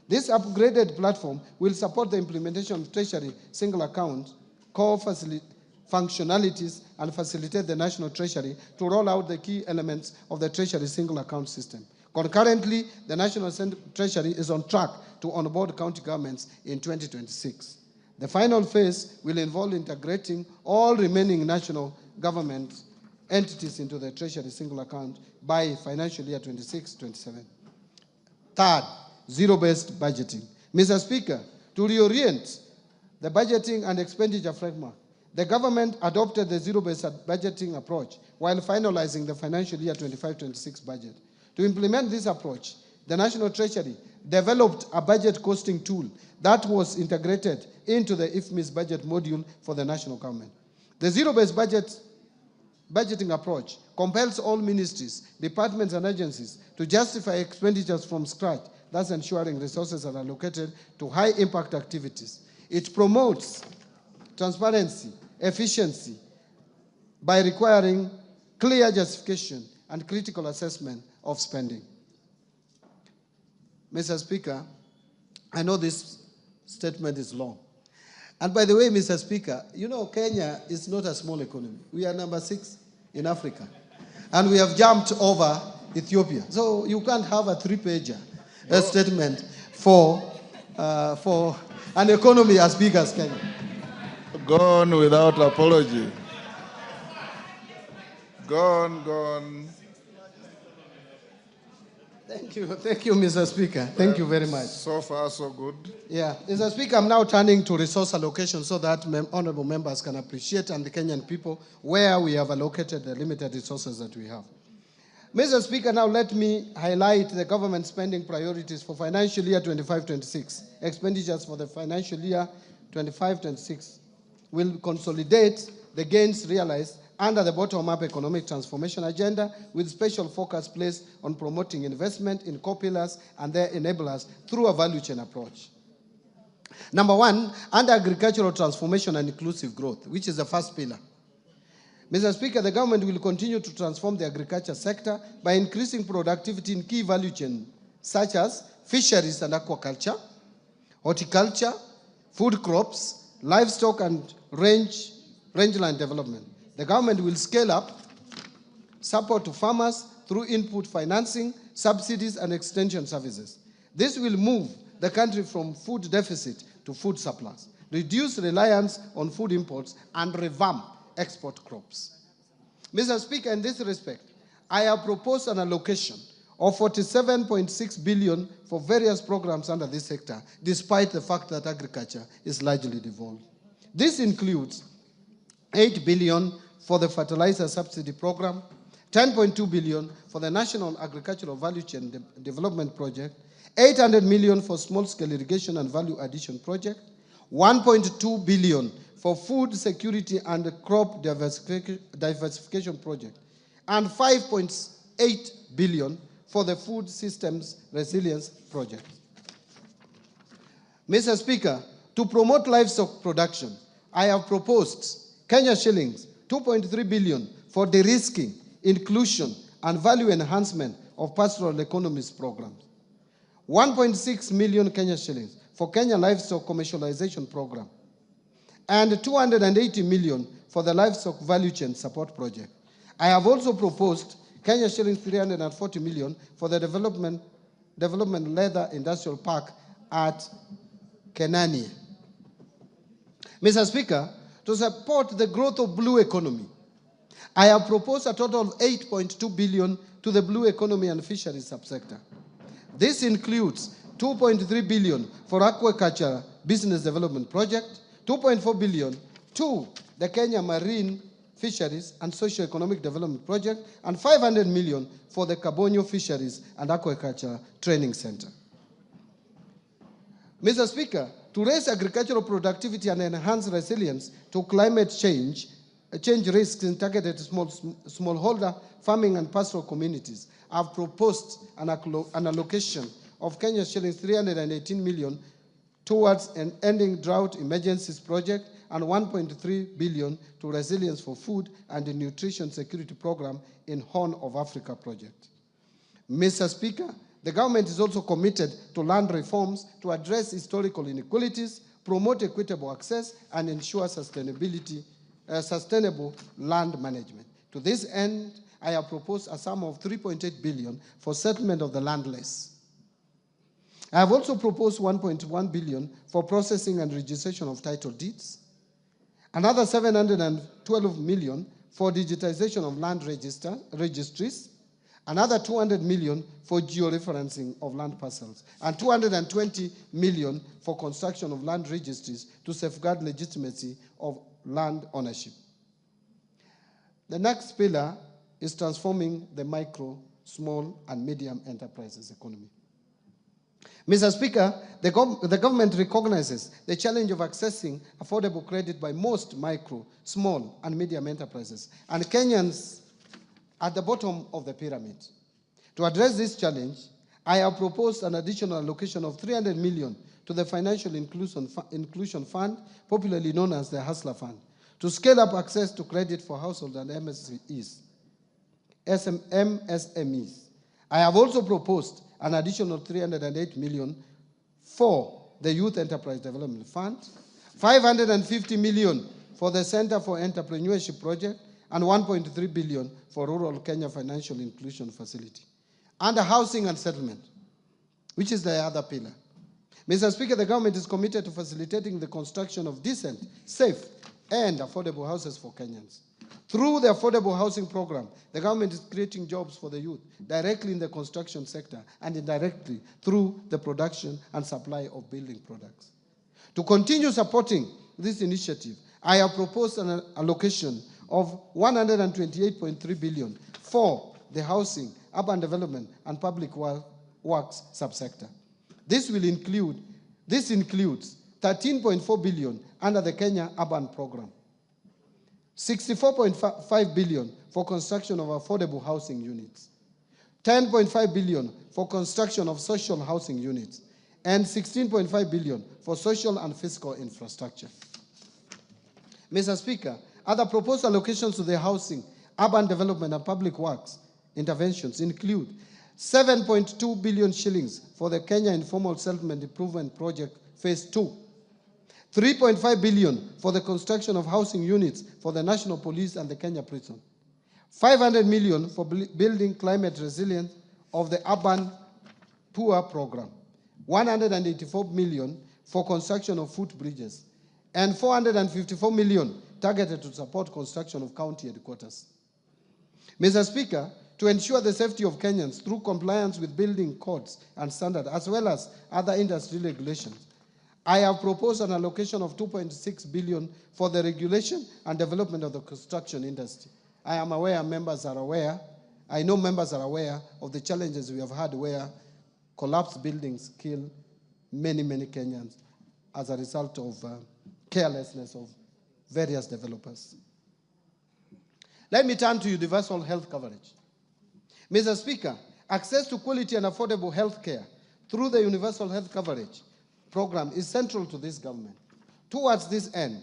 This upgraded platform will support the implementation of Treasury single account core functionalities and facilitate the National Treasury to roll out the key elements of the Treasury single account system. Concurrently, the National Treasury is on track to onboard county governments in 2026. The final phase will involve integrating all remaining national government entities into the Treasury single account by financial year 26-27. Third, zero-based budgeting. Mr. Speaker, to reorient the budgeting and expenditure framework, the government adopted the zero-based budgeting approach while finalizing the financial year 25-26 budget. To implement this approach, the National Treasury developed a budget costing tool that was integrated into the IFMIS budget module for the national government. The zero-based budgeting approach compels all ministries, departments, and agencies to justify expenditures from scratch, thus ensuring resources are allocated to high-impact activities. It promotes transparency, efficiency, by requiring clear justification and critical assessment of spending. Mr. Speaker, I know this statement is long. And by the way, Mr. Speaker, you know Kenya is not a small economy. We are number 6 in Africa. And we have jumped over Ethiopia. So you can't have a 3-pager statement for an economy as big as Kenya. Gone without apology. Gone. Thank you, Mr. Speaker. Thank you very much. So far, so good. Yeah, Mr. Speaker, I'm now turning to resource allocation so that honorable members can appreciate and the Kenyan people where we have allocated the limited resources that we have. Mr. Speaker, now let me highlight the government spending priorities for financial year 25-26. Expenditures for the financial year 25-26 will consolidate the gains realized under the bottom-up economic transformation agenda, with special focus placed on promoting investment in core pillars and their enablers through a value chain approach. Number 1, under agricultural transformation and inclusive growth, which is the first pillar. Mr. Speaker, the government will continue to transform the agriculture sector by increasing productivity in key value chains, such as fisheries and aquaculture, horticulture, food crops, livestock and rangeland development. The government will scale up support to farmers through input financing, subsidies, and extension services. This will move the country from food deficit to food surplus, reduce reliance on food imports, and revamp export crops. Mr. Speaker, in this respect, I have proposed an allocation of 47.6 billion for various programs under this sector, despite the fact that agriculture is largely devolved. This includes 8 billion for the fertilizer subsidy program, 10.2 billion for the National Agricultural Value Chain Development Project, 800 million for small-scale irrigation and value addition project, 1.2 billion for food security and crop diversification project, and 5.8 billion for the food systems resilience project. Mr. Speaker, to promote livestock production, I have proposed Kenya shillings 2.3 billion for de-risking, inclusion, and value enhancement of pastoral economies programs. 1.6 million Kenya shillings for Kenya Livestock Commercialization Program. And 280 million for the Livestock Value Chain Support Project. I have also proposed Kenya shillings 340 million for the development leather industrial park at Kenania. Mr. Speaker, to support the growth of blue economy, I have proposed a total of 8.2 billion to the blue economy and fisheries subsector. This includes 2.3 billion for aquaculture business development project, 2.4 billion to the Kenya Marine Fisheries and Socio-Economic Development Project, and 500 million for the Kabonyo Fisheries and Aquaculture Training Center. Mr. Speaker, to raise agricultural productivity and enhance resilience to climate change risks in targeted smallholder farming and pastoral communities, I've proposed an allocation of Kenya shillings 318 million towards an ending drought emergencies project and 1.3 billion to resilience for food and the nutrition security program in Horn of Africa project. Mr. Speaker, the government is also committed to land reforms to address historical inequalities, promote equitable access, and ensure sustainable land management. To this end, I have proposed a sum of 3.8 billion for settlement of the landless. I have also proposed 1.1 billion for processing and registration of title deeds, another 712 million for digitization of land registries, another 200 million for georeferencing of land parcels, and 220 million for construction of land registries to safeguard legitimacy of land ownership. The next pillar is transforming the micro, small, and medium enterprises economy. Mr. Speaker, the government recognizes the challenge of accessing affordable credit by most micro, small, and medium enterprises, and Kenyans at the bottom of the pyramid. To address this challenge, I have proposed an additional allocation of 300 million to the Financial Inclusion Fund, popularly known as the Hustler Fund, to scale up access to credit for households and MSMEs. I have also proposed an additional 308 million for the Youth Enterprise Development Fund, 550 million for the Center for Entrepreneurship Project, and 1.3 billion for Rural Kenya Financial Inclusion Facility. Under housing and settlement, which is the other pillar, Mr. Speaker, the government is committed to facilitating the construction of decent, safe, and affordable houses for Kenyans. Through the affordable housing program, the government is creating jobs for the youth directly in the construction sector and indirectly through the production and supply of building products. To continue supporting this initiative, I have proposed an allocation of 128.3 billion for the housing, urban development, and public works subsector. This includes 13.4 billion under the Kenya Urban Program, 64.5 billion for construction of affordable housing units, 10.5 billion for construction of social housing units, and 16.5 billion for social and fiscal infrastructure. Mr. Speaker, other proposed allocations to the housing, urban development, and public works interventions include 7.2 billion shillings for the Kenya Informal Settlement Improvement Project Phase 2, 3.5 billion for the construction of housing units for the National Police and the Kenya Prison, 500 million for building climate resilience of the Urban Poor Program, 184 million for construction of footbridges, and 454 million targeted to support construction of county headquarters. Mr. Speaker, to ensure the safety of Kenyans through compliance with building codes and standards, as well as other industry regulations, I have proposed an allocation of 2.6 billion for the regulation and development of the construction industry. I am aware members are aware, I know members are aware of the challenges we have had where collapsed buildings kill many, many Kenyans as a result of carelessness of various developers. Let me turn to universal health coverage. Mr. Speaker, access to quality and affordable health care through the universal health coverage program is central to this government. Towards this end,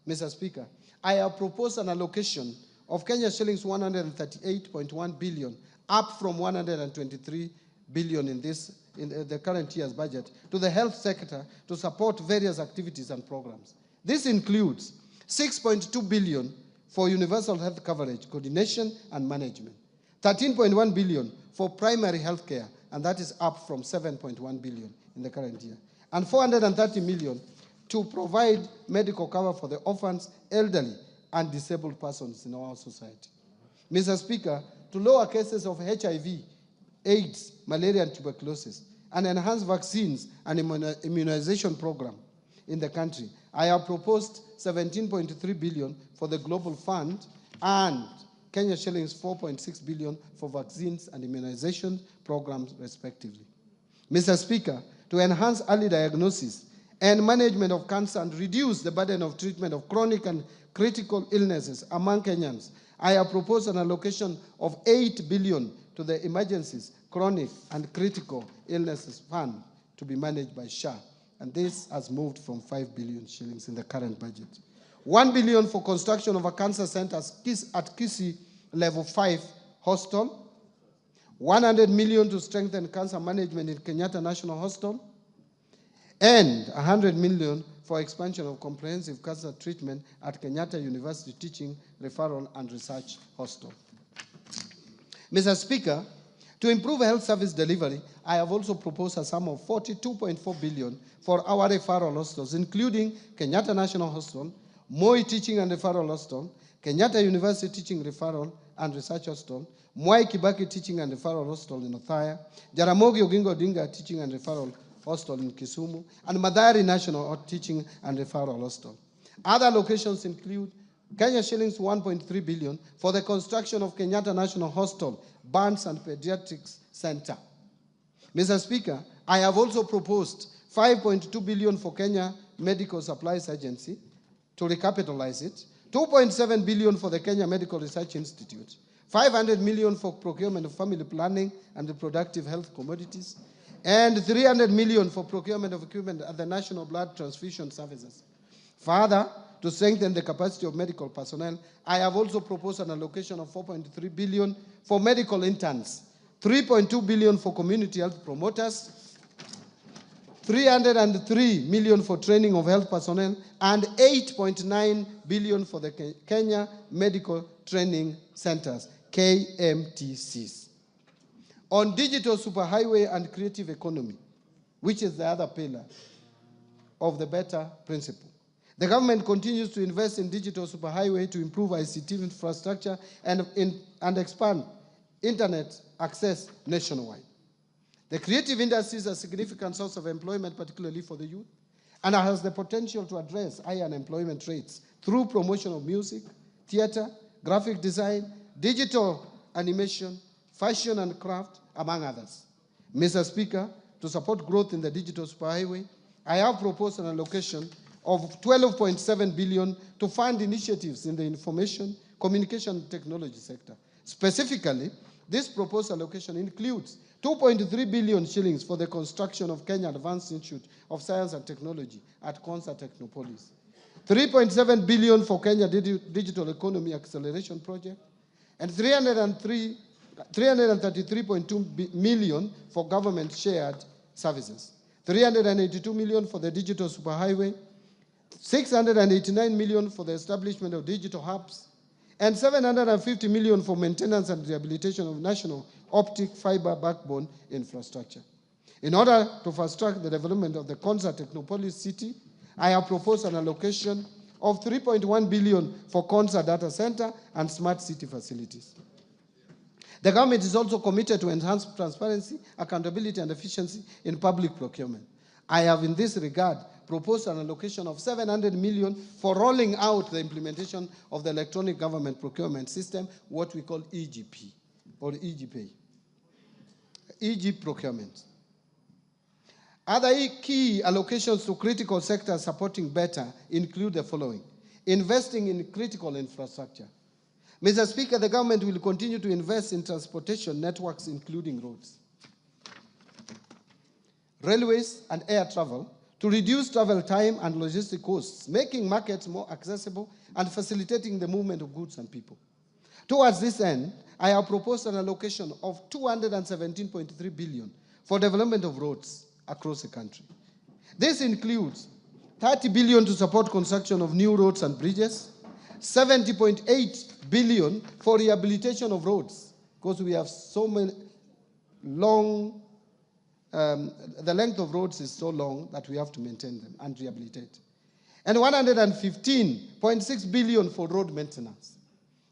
Mr. Speaker, I have proposed an allocation of Kenya shillings 138.1 billion, up from 123 billion in the current year's budget, to the health sector to support various activities and programs. This includes 6.2 billion for universal health coverage, coordination and management, 13.1 billion for primary health care, and that is up from 7.1 billion in the current year, and 430 million to provide medical cover for the orphans, elderly, and disabled persons in our society. Mr. Speaker, to lower cases of HIV, AIDS, malaria, and tuberculosis, and enhance vaccines and immunization program in the country, I have proposed 17.3 billion for the Global Fund and Kenya shillings 4.6 billion for vaccines and immunization programs, respectively. Mr. Speaker, to enhance early diagnosis and management of cancer and reduce the burden of treatment of chronic and critical illnesses among Kenyans, I have proposed an allocation of 8 billion to the Emergencies, Chronic, and Critical Illnesses Fund to be managed by SHA, and this has moved from 5 billion shillings in the current budget. 1 billion for construction of a cancer center at Kisii Level 5 Hospital, 100 million to strengthen cancer management in Kenyatta National Hospital, and 100 million for expansion of comprehensive cancer treatment at Kenyatta University Teaching, Referral, and Research Hospital. Mr. Speaker, to improve health service delivery, I have also proposed a sum of 42.4 billion for our referral hospitals, including Kenyatta National Hospital, Moi Teaching and Referral Hospital, Kenyatta University Teaching, Referral, and Research Hospital, Mwai Kibaki Teaching and Referral Hospital in Othaya, Jaramogi Oginga Odinga Teaching and Referral Hospital in Kisumu, and Mathare National Teaching and Referral Hospital. Other locations include Kenya shillings 1.3 billion for the construction of Kenyatta National Hospital, Burns and Pediatrics Center. Mr. Speaker, I have also proposed 5.2 billion for Kenya Medical Supplies Agency to recapitalize it, 2.7 billion for the Kenya Medical Research Institute, 500 million for procurement of family planning and reproductive health commodities, and 300 million for procurement of equipment at the National Blood Transfusion Services. Further, to strengthen the capacity of medical personnel, I have also proposed an allocation of 4.3 billion for medical interns, 3.2 billion for community health promoters, 303 million for training of health personnel, and 8.9 billion for the Kenya Medical Training Centers, KMTCs. On digital superhighway and creative economy, which is the other pillar of the better principle, the government continues to invest in digital superhighway to improve ICT infrastructure and expand internet access nationwide. The creative industry is a significant source of employment, particularly for the youth, and has the potential to address high unemployment rates through promotion of music, theater, graphic design, digital animation, fashion and craft, among others. Mr. Speaker, to support growth in the digital superhighway, I have proposed an allocation of 12.7 billion to fund initiatives in the information, communication and technology sector. Specifically, this proposed allocation includes 2.3 billion shillings for the construction of Kenya Advanced Institute of Science and Technology at Konza Technopolis, 3.7 billion for Kenya Digital Economy Acceleration Project, and 333.2 million for government shared services, 382 million for the digital superhighway, 689 million for the establishment of digital hubs, and 750 million for maintenance and rehabilitation of national optic fiber backbone infrastructure. In order to fast-track the development of the Konza Technopolis city, I have proposed an allocation of 3.1 billion for Konza data center and smart city facilities. The government is also committed to enhance transparency, accountability, and efficiency in public procurement. I have, in this regard, proposed an allocation of 700 million for rolling out the implementation of the electronic government procurement system, what we call EGP, or EGP, procurement. Other key allocations to critical sectors supporting better include the following: investing in critical infrastructure. Mr. Speaker, the government will continue to invest in transportation networks, including roads, railways, and air travel, to reduce travel time and logistic costs, making markets more accessible and facilitating the movement of goods and people. Towards this end, I have proposed an allocation of 217.3 billion for development of roads across the country. This includes 30 billion to support construction of new roads and bridges, 70.8 billion for rehabilitation of roads, because we have so many long, the length of roads is so long that we have to maintain them and rehabilitate. And 115.6 billion for road maintenance.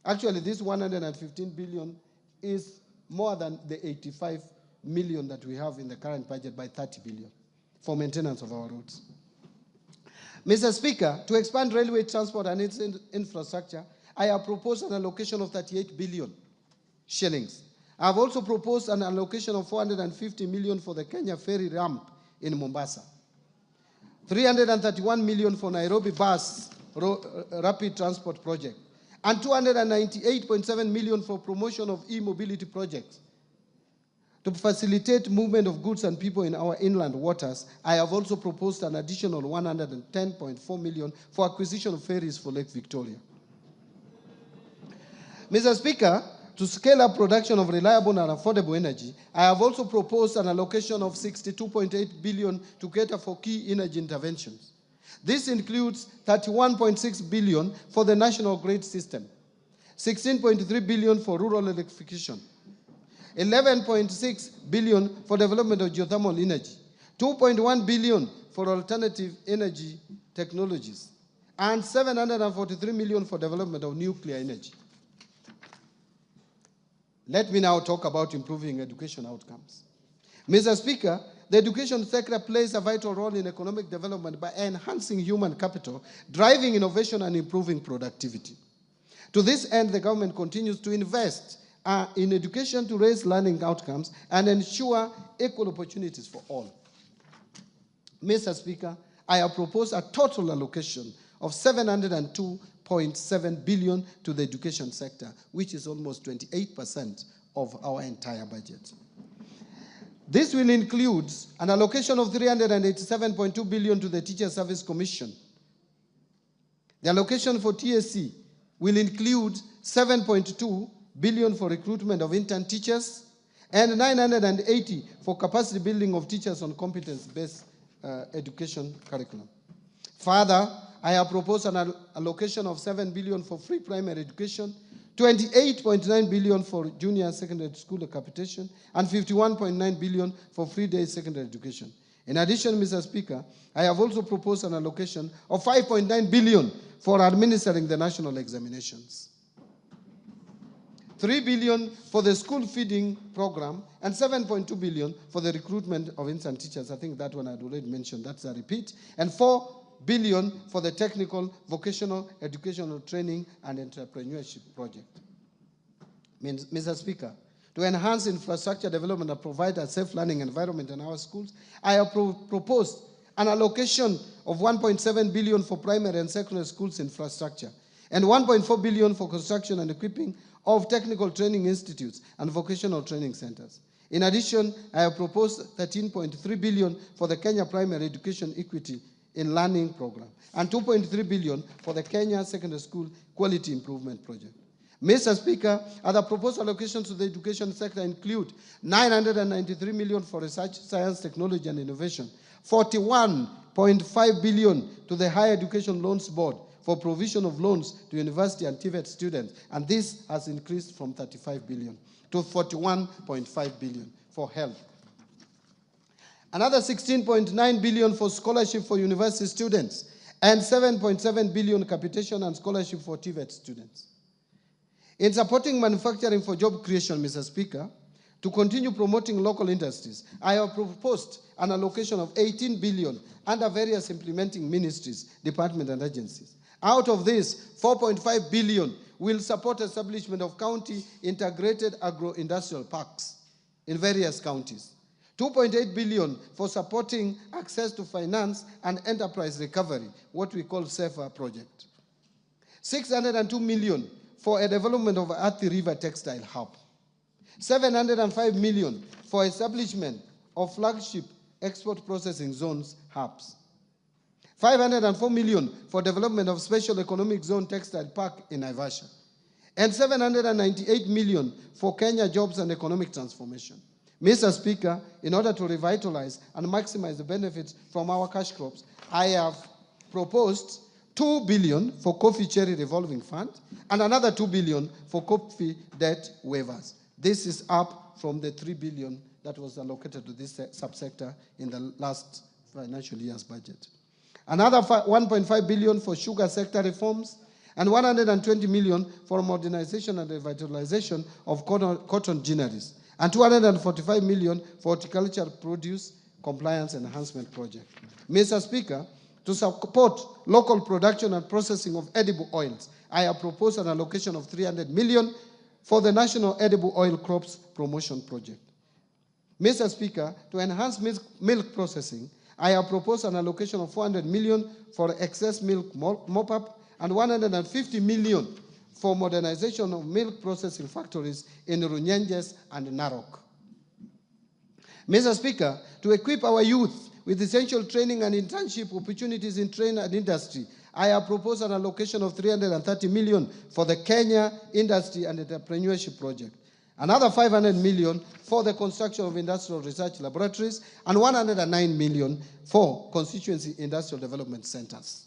Actually, this 115 billion is more than the 85 million that we have in the current budget by 30 billion for maintenance of our roads. Mr. Speaker, to expand railway transport and its infrastructure, I have proposed an allocation of 38 billion shillings. I have also proposed an allocation of 450 million for the Kenya ferry ramp in Mombasa, 331 million for Nairobi bus rapid transport project, and 298.7 million for promotion of e-mobility projects. To facilitate movement of goods and people in our inland waters, I have also proposed an additional 110.4 million for acquisition of ferries for Lake Victoria. Mr. Speaker, to scale up production of reliable and affordable energy, I have also proposed an allocation of 62.8 billion to cater for key energy interventions. This includes 31.6 billion for the national grid system, 16.3 billion for rural electrification, 11.6 billion for development of geothermal energy, 2.1 billion for alternative energy technologies, and 743 million for development of nuclear energy. Let me now talk about improving education outcomes. Mr. Speaker, the education sector plays a vital role in economic development by enhancing human capital, driving innovation, and improving productivity. To this end, the government continues to invest in education to raise learning outcomes and ensure equal opportunities for all. Mr. Speaker, I have proposed a total allocation of 702.7 billion to the education sector, which is almost 28% of our entire budget. This will include an allocation of 387.2 billion to the Teacher Service Commission. The allocation for TSC will include 7.2 billion for recruitment of intern teachers and 980 for capacity building of teachers on competence-based education curriculum. Further, I have proposed an allocation of 7 billion for free primary education, 28.9 billion for junior secondary school capitation, and 51.9 billion for free day secondary education. In addition, Mr. Speaker, I have also proposed an allocation of 5.9 billion for administering the national examinations, 3 billion for the school feeding program, and 7.2 billion for the recruitment of instant teachers. I think that one I'd already mentioned, that's a repeat, and 4 billion for the technical, vocational, educational training and entrepreneurship project. Mr. Speaker, to enhance infrastructure development and provide a safe learning environment in our schools, I have proposed an allocation of 1.7 billion for primary and secondary schools infrastructure, and 1.4 billion for construction and equipping of technical training institutes and vocational training centers. In addition, I have proposed 13.3 billion for the Kenya Primary Education Equity in Learning Program, and 2.3 billion for the Kenya Secondary School Quality Improvement Project. Mr. Speaker, other proposed allocations to the education sector include 993 million for research, science, technology, and innovation, 41.5 billion to the Higher Education Loans Board for provision of loans to university and TVET students, and this has increased from 35 billion to 41.5 billion for health. Another 16.9 billion for scholarship for university students, and 7.7 billion capitation and scholarship for TVET students. In supporting manufacturing for job creation, Mr. Speaker, to continue promoting local industries, I have proposed an allocation of 18 billion under various implementing ministries, departments, and agencies. Out of this, 4.5 billion will support establishment of county integrated agro-industrial parks in various counties. 2.8 billion for supporting access to finance and enterprise recovery, what we call SAFER project. 602 million for a development of Athi River Textile Hub. 705 million for establishment of flagship export processing zones hubs. 504 million for development of special economic zone textile park in Naivasha. And 798 million for Kenya jobs and economic transformation. Mr. Speaker, in order to revitalize and maximize the benefits from our cash crops, I have proposed 2 billion for coffee cherry revolving fund and another 2 billion for coffee debt waivers. This is up from the 3 billion that was allocated to this subsector in the last financial year's budget. Another 1.5 billion for sugar sector reforms, and 120 million for modernization and revitalization of cotton ginneries, and 245 million for horticulture produce compliance enhancement project. Mr. Speaker, to support local production and processing of edible oils, I have proposed an allocation of 300 million for the National Edible Oil Crops Promotion Project. Mr. Speaker, to enhance milk processing, I have proposed an allocation of 400 million for excess milk mop-up and 150 million for modernization of milk processing factories in Runyenjes and Narok. Mr. Speaker, to equip our youth with essential training and internship opportunities in trade and industry, I have proposed an allocation of 330 million for the Kenya Industry and Entrepreneurship Project. Another 500 million for the construction of industrial research laboratories, and 109 million for constituency industrial development centers.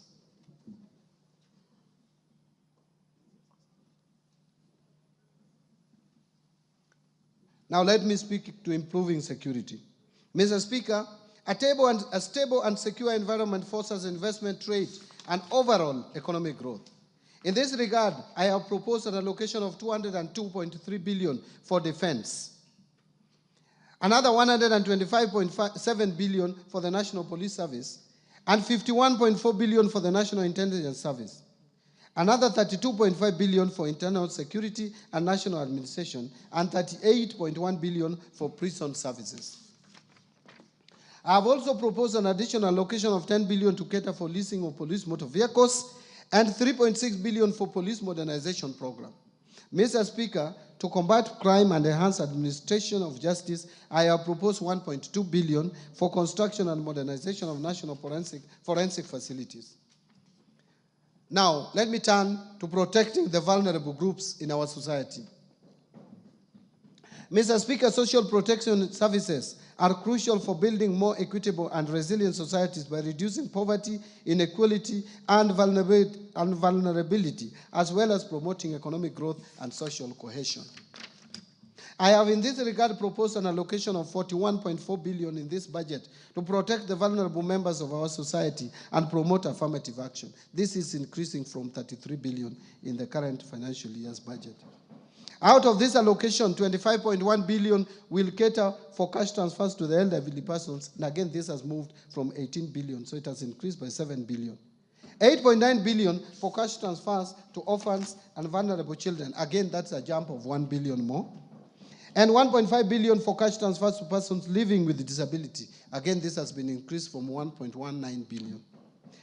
Now let me speak to improving security. Mr. Speaker, a stable and secure environment fosters investment, trade, and overall economic growth. In this regard, I have proposed an allocation of 202.3 billion for defense. Another 125.7 billion for the National Police Service, and 51.4 billion for the National Intelligence Service. Another 32.5 billion for internal security and national administration, and 38.1 billion for prison services. I have also proposed an additional allocation of 10 billion to cater for leasing of police motor vehicles, and 3.6 billion for police modernization program. Mr. Speaker, to combat crime and enhance administration of justice, I have proposed 1.2 billion for construction and modernization of national forensic facilities. Now, let me turn to protecting the vulnerable groups in our society. Mr. Speaker, social protection services are crucial for building more equitable and resilient societies by reducing poverty, inequality, and vulnerability, as well as promoting economic growth and social cohesion. I have in this regard proposed an allocation of 41.4 billion in this budget to protect the vulnerable members of our society and promote affirmative action. This is increasing from 33 billion in the current financial year's budget. Out of this allocation, 25.1 billion will cater for cash transfers to the elderly persons. And again, this has moved from 18 billion, so it has increased by 7 billion. 8.9 billion for cash transfers to orphans and vulnerable children. Again, that's a jump of 1 billion more. And 1.5 billion for cash transfers to persons living with disability. Again, this has been increased from 1.19 billion.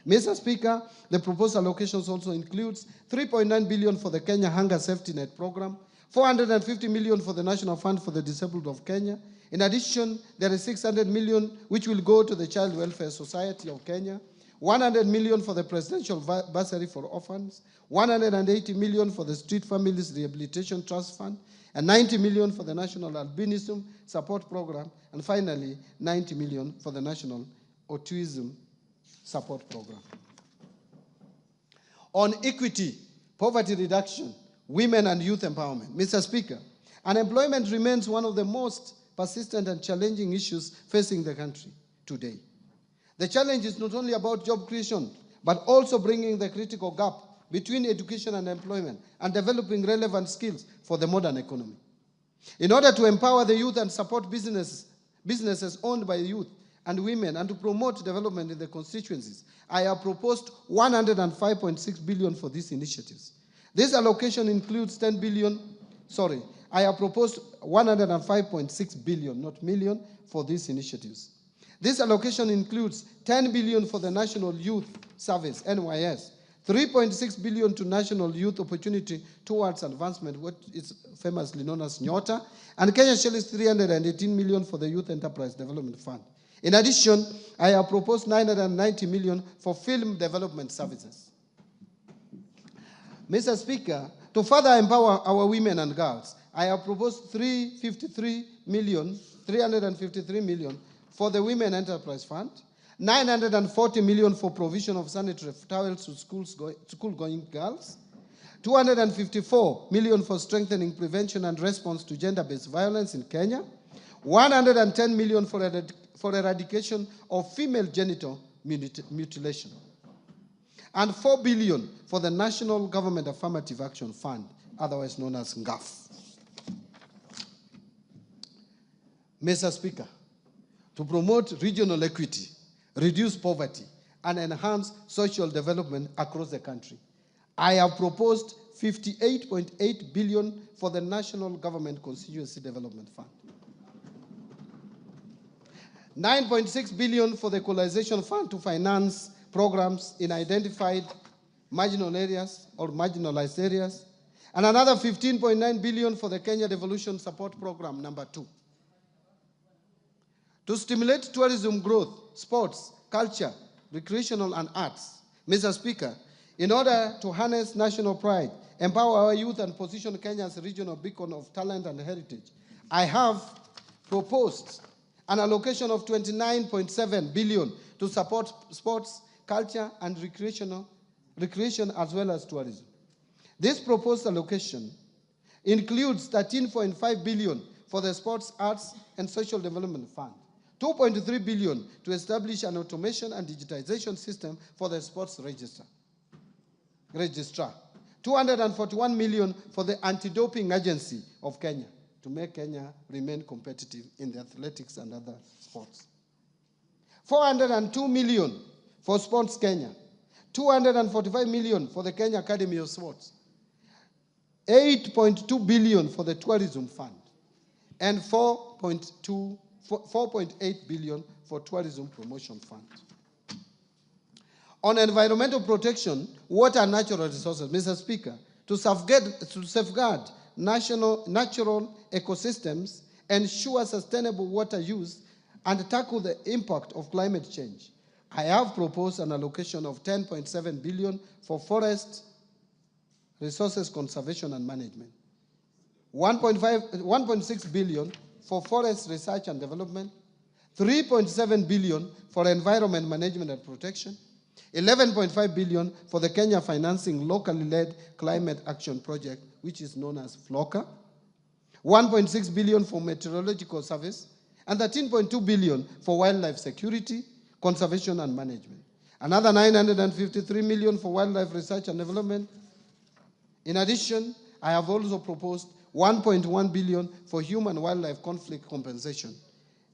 Mr. Speaker, the proposed allocations also includes 3.9 billion for the Kenya Hunger Safety Net Program, 450 million for the National Fund for the Disabled of Kenya. In addition, there is 600 million which will go to the Child Welfare Society of Kenya, 100 million for the Presidential Bursary for Orphans, 180 million for the Street Families Rehabilitation Trust Fund, and 90 million for the National Albinism Support Program, and finally, 90 million for the National Autism Support Program. On equity, poverty reduction, women and youth empowerment. Mr. Speaker, unemployment remains one of the most persistent and challenging issues facing the country today. The challenge is not only about job creation, but also bringing the critical gap between education and employment and developing relevant skills for the modern economy. In order to empower the youth and support businesses owned by youth and women and to promote development in the constituencies, I have proposed 105.6 billion for these initiatives. This allocation includes 10 billion, I have proposed 105.6 billion, not million, for these initiatives. This allocation includes 10 billion for the National Youth Service, NYS, 3.6 billion to National Youth Opportunity Towards Advancement, what is famously known as NYOTA, and Kenya shillings 318 million for the Youth Enterprise Development Fund. In addition, I have proposed 990 million for film development services. Mr. Speaker, to further empower our women and girls, I have proposed 353 million for the Women Enterprise Fund, 940 million for provision of sanitary towels to school-going girls, 254 million for strengthening prevention and response to gender-based violence in Kenya, 110 million for eradication of female genital mutilation, and 4 billion for the National Government Affirmative Action Fund, otherwise known as NGAF. Mr. Speaker, to promote regional equity, reduce poverty, and enhance social development across the country, I have proposed 58.8 billion for the National Government Constituency Development Fund, 9.6 billion for the Equalization Fund to finance programs in identified marginal areas or marginalized areas, and another 15.9 billion for the Kenya Devolution Support Program number 2. To stimulate tourism growth, sports, culture, recreational, and arts, Mr. Speaker, in order to harness national pride, empower our youth, and position Kenya as a regional beacon of talent and heritage, I have proposed an allocation of 29.7 billion to support sports, culture, and recreation as well as tourism. This proposed allocation includes 13.5 billion for the Sports, Arts, and Social Development Fund, 2.3 billion to establish an automation and digitization system for the sports registrar, 241 million for the Anti-Doping Agency of Kenya to make Kenya remain competitive in the athletics and other sports, 402 million for Sports Kenya, 245 million for the Kenya Academy of Sports, 8.2 billion for the Tourism Fund, and 4.8 billion for Tourism Promotion Fund. On environmental protection, water and natural resources, Mr. Speaker, to safeguard natural ecosystems, ensure sustainable water use, and tackle the impact of climate change, I have proposed an allocation of 10.7 billion for forest resources conservation and management. 1.6 billion for forest research and development, 3.7 billion for environment management and protection, 11.5 billion for the Kenya Financing Locally Led Climate Action Project, which is known as FLOCA, 1.6 billion for meteorological service, and 13.2 billion for wildlife security, conservation and management. Another 953 million for wildlife research and development. In addition, I have also proposed 1.1 billion for human wildlife conflict compensation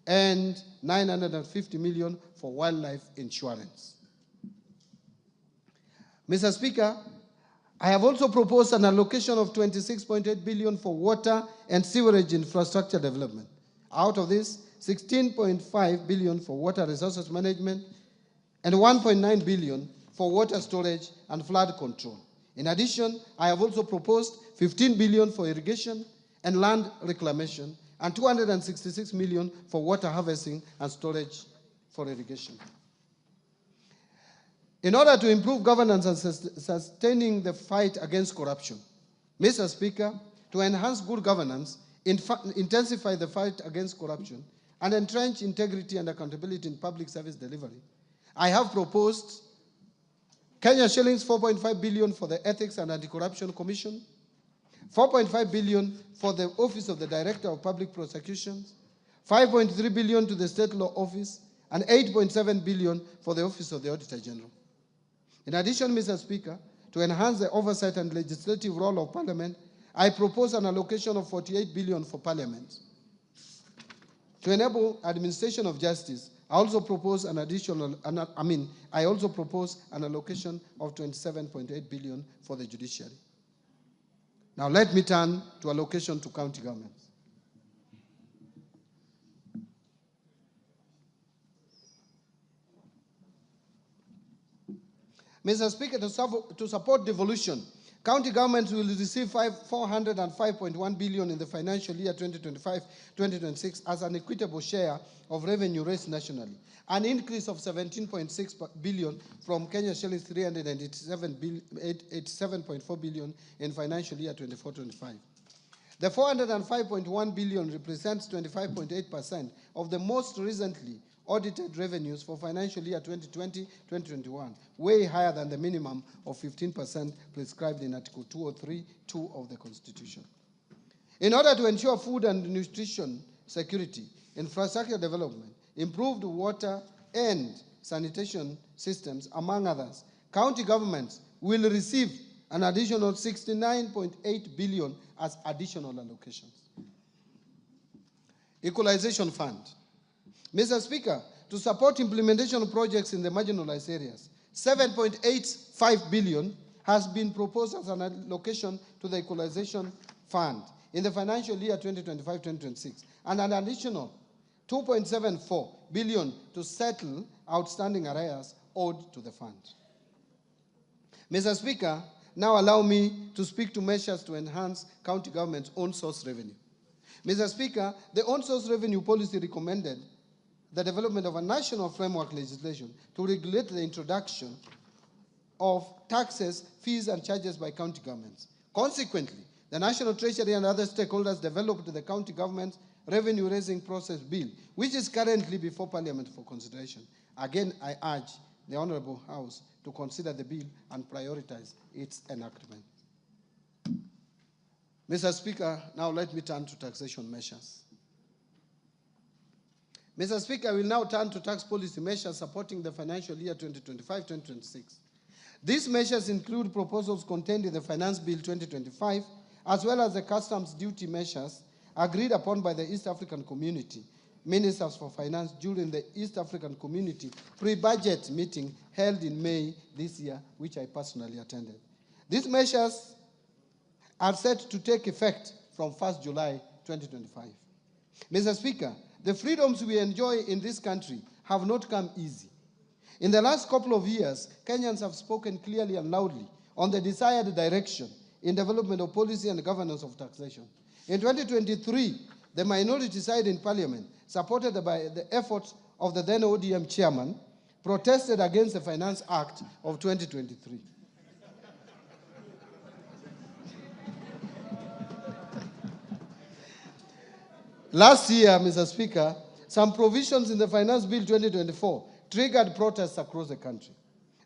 and 950 million for wildlife insurance. Mr. Speaker, I have also proposed an allocation of 26.8 billion for water and sewerage infrastructure development. Out of this, 16.5 billion for water resources management and 1.9 billion for water storage and flood control. In addition, I have also proposed 15 billion for irrigation and land reclamation and 266 million for water harvesting and storage for irrigation. In order to improve governance and sustaining the fight against corruption, Mr. Speaker, to enhance good governance, intensify the fight against corruption, and entrench integrity and accountability in public service delivery, I have proposed Kenya shillings 4.5 billion for the Ethics and Anti-Corruption Commission, 4.5 billion for the Office of the Director of Public Prosecutions, 5.3 billion to the State Law Office, and 8.7 billion for the Office of the Auditor General. In addition, Mr. Speaker, to enhance the oversight and legislative role of Parliament, I propose an allocation of 48 billion for Parliament. To enable administration of justice, I also propose an allocation of 27.8 billion for the judiciary. Now let me turn to allocation to county governments. Mr. Speaker, to support devolution, county governments will receive 405.1 billion in the financial year 2025-2026 as an equitable share of revenue raised nationally, an increase of 17.6 billion from Kenya shillings 387.4 billion in financial year 24-25. The 405.1 billion represents 25.8% of the most recently audited revenues for financial year 2020-2021, way higher than the minimum of 15% prescribed in Article 203(2) of the Constitution. In order to ensure food and nutrition security, infrastructure development, improved water and sanitation systems, among others, county governments will receive an additional 69.8 billion as additional allocations. Equalization Fund. Mr. Speaker, to support implementation of projects in the marginalized areas, 7.85 billion has been proposed as an allocation to the Equalization Fund in the financial year 2025-2026, and an additional 2.74 billion to settle outstanding arrears owed to the fund. Mr. Speaker, now allow me to speak to measures to enhance county government's own source revenue. Mr. Speaker, the own source revenue policy recommended the development of a national framework legislation to regulate the introduction of taxes, fees, and charges by county governments. Consequently, the National Treasury and other stakeholders developed the County Government Revenue Raising Process Bill, which is currently before Parliament for consideration. Again, I urge the Honorable House to consider the bill and prioritize its enactment. Mr. Speaker, now let me turn to taxation measures. Mr. Speaker, I will now turn to tax policy measures supporting the financial year 2025-2026. These measures include proposals contained in the Finance Bill 2025, as well as the customs duty measures agreed upon by the East African Community Ministers for Finance during the East African Community pre-budget meeting held in May this year, which I personally attended. These measures are set to take effect from 1st July 2025. Mr. Speaker, the freedoms we enjoy in this country have not come easy. In the last couple of years, Kenyans have spoken clearly and loudly on the desired direction in development of policy and governance of taxation. In 2023, the minority side in Parliament, supported by the efforts of the then ODM chairman, protested against the Finance Act of 2023. Last year, Mr. Speaker, some provisions in the Finance Bill 2024 triggered protests across the country.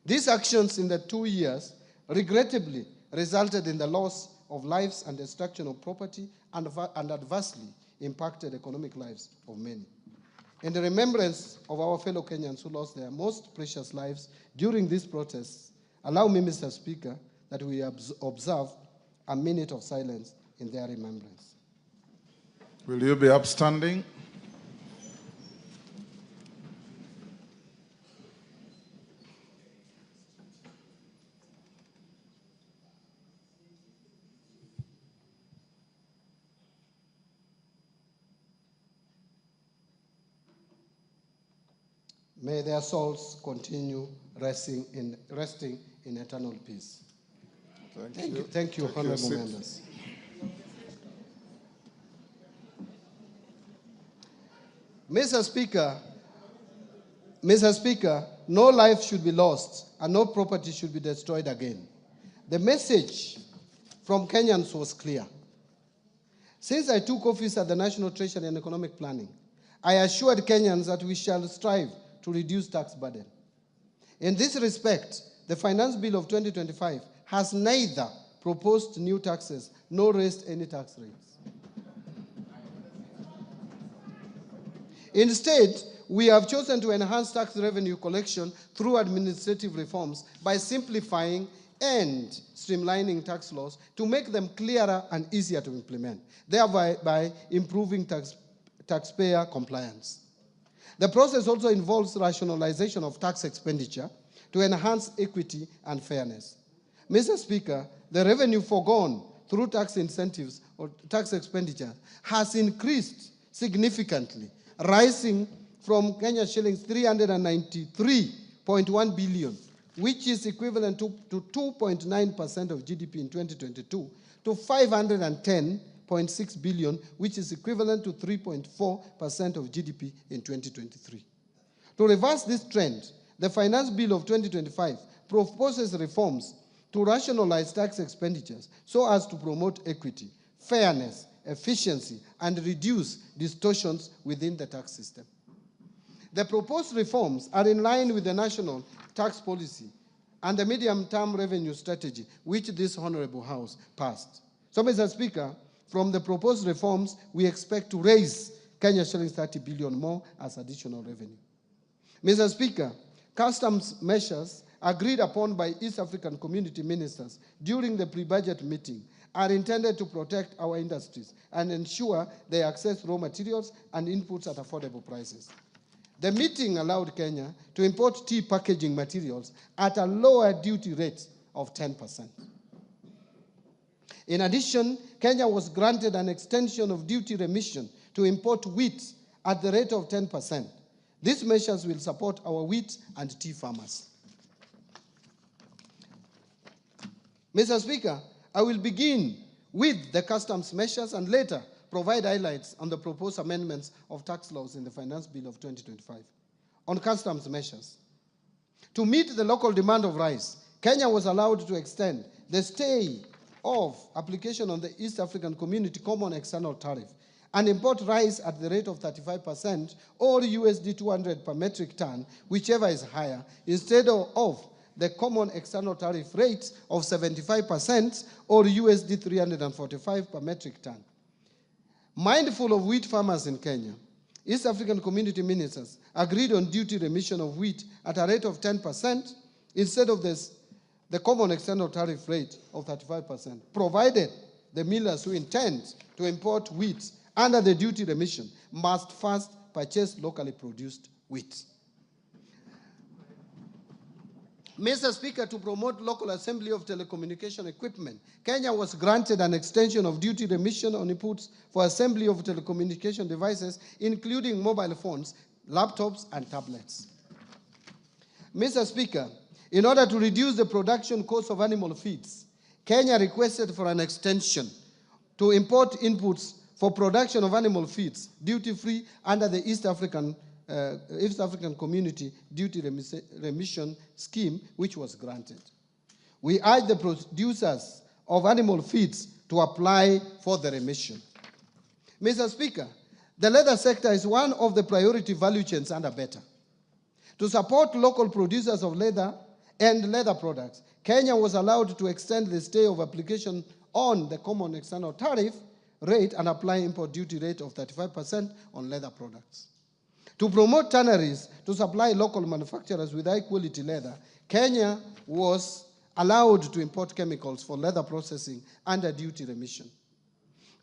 These actions in the 2 years regrettably resulted in the loss of lives and destruction of property and adversely impacted economic lives of many. In the remembrance of our fellow Kenyans who lost their most precious lives during these protests, allow me, Mr. Speaker, that we observe a minute of silence in their remembrance. Will you be upstanding? May their souls continue resting in eternal peace. Thank you, honorable members. Mr. Speaker, no life should be lost and no property should be destroyed again. The message from Kenyans was clear. Since I took office at the National Treasury and Economic Planning, I assured Kenyans that we shall strive to reduce tax burden. In this respect, the Finance Bill of 2025 has neither proposed new taxes nor raised any tax rates. Instead, we have chosen to enhance tax revenue collection through administrative reforms by simplifying and streamlining tax laws to make them clearer and easier to implement, thereby by improving taxpayer compliance. The process also involves rationalization of tax expenditure to enhance equity and fairness. Mr. Speaker, the revenue foregone through tax incentives or tax expenditure has increased significantly, rising from Kenya shillings 393.1 billion, which is equivalent to 2.9% of GDP in 2022, to 510.6 billion, which is equivalent to 3.4% of GDP in 2023. To reverse this trend, the Finance Bill of 2025 proposes reforms to rationalize tax expenditures so as to promote equity, fairness, efficiency, and reduce distortions within the tax system. The proposed reforms are in line with the national tax policy and the medium-term revenue strategy, which this Honorable House passed. So, Mr. Speaker, from the proposed reforms, we expect to raise Kenya shillings 30 billion more as additional revenue. Mr. Speaker, customs measures agreed upon by East African community ministers during the pre-budget meeting are intended to protect our industries and ensure they access raw materials and inputs at affordable prices. The meeting allowed Kenya to import tea packaging materials at a lower duty rate of 10%. In addition, Kenya was granted an extension of duty remission to import wheat at the rate of 10%. These measures will support our wheat and tea farmers. Mr. Speaker, I will begin with the customs measures and later provide highlights on the proposed amendments of tax laws in the Finance Bill of 2025. On customs measures, to meet the local demand of rice, Kenya was allowed to extend the stay of application on the East African Community Common External Tariff and import rice at the rate of 35% or USD 200 per metric ton, whichever is higher, instead of the common external tariff rate of 75% or USD 345 per metric ton. Mindful of wheat farmers in Kenya, East African community ministers agreed on duty remission of wheat at a rate of 10% instead of the common external tariff rate of 35%, provided the millers who intend to import wheat under the duty remission must first purchase locally produced wheat. Mr. Speaker, to promote local assembly of telecommunication equipment, Kenya was granted an extension of duty remission on inputs for assembly of telecommunication devices, including mobile phones, laptops, and tablets. Mr. Speaker, in order to reduce the production cost of animal feeds, Kenya requested for an extension to import inputs for production of animal feeds duty-free under the East African Community Duty Remission Scheme, which was granted. We urge the producers of animal feeds to apply for the remission. Mr. Speaker, The leather sector is one of the priority value chains under BETA. To support local producers of leather and leather products, Kenya was allowed to extend the stay of application on the common external tariff rate and apply import duty rate of 35% on leather products. To promote tanneries to supply local manufacturers with high-quality leather, Kenya was allowed to import chemicals for leather processing under duty remission.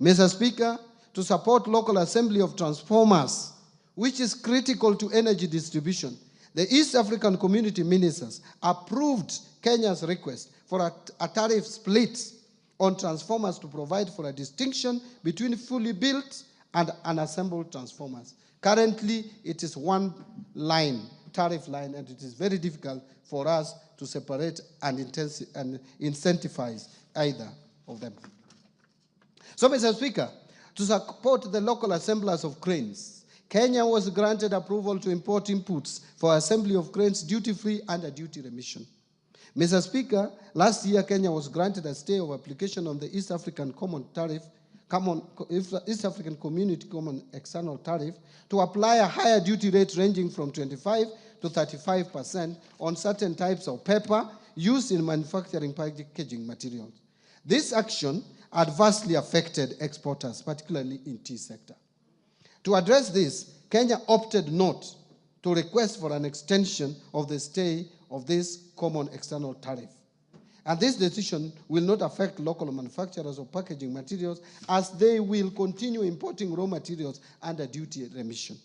Mr. Speaker, to support local assembly of transformers, which is critical to energy distribution, the East African Community Ministers approved Kenya's request for a tariff split on transformers to provide for a distinction between fully built and unassembled transformers. Currently, it is one line, tariff line, and it is very difficult for us to separate and incentivize either of them. So, Mr. Speaker, to support the local assemblers of cranes, Kenya was granted approval to import inputs for assembly of cranes duty-free under duty remission. Mr. Speaker, last year Kenya was granted a stay of application on the East African East African Community Common External Tariff to apply a higher duty rate ranging from 25 to 35% on certain types of paper used in manufacturing packaging materials. This action adversely affected exporters, particularly in tea sector. To address this, Kenya opted not to request for an extension of the stay of this common external tariff. And this decision will not affect local manufacturers of packaging materials as they will continue importing raw materials under duty remission.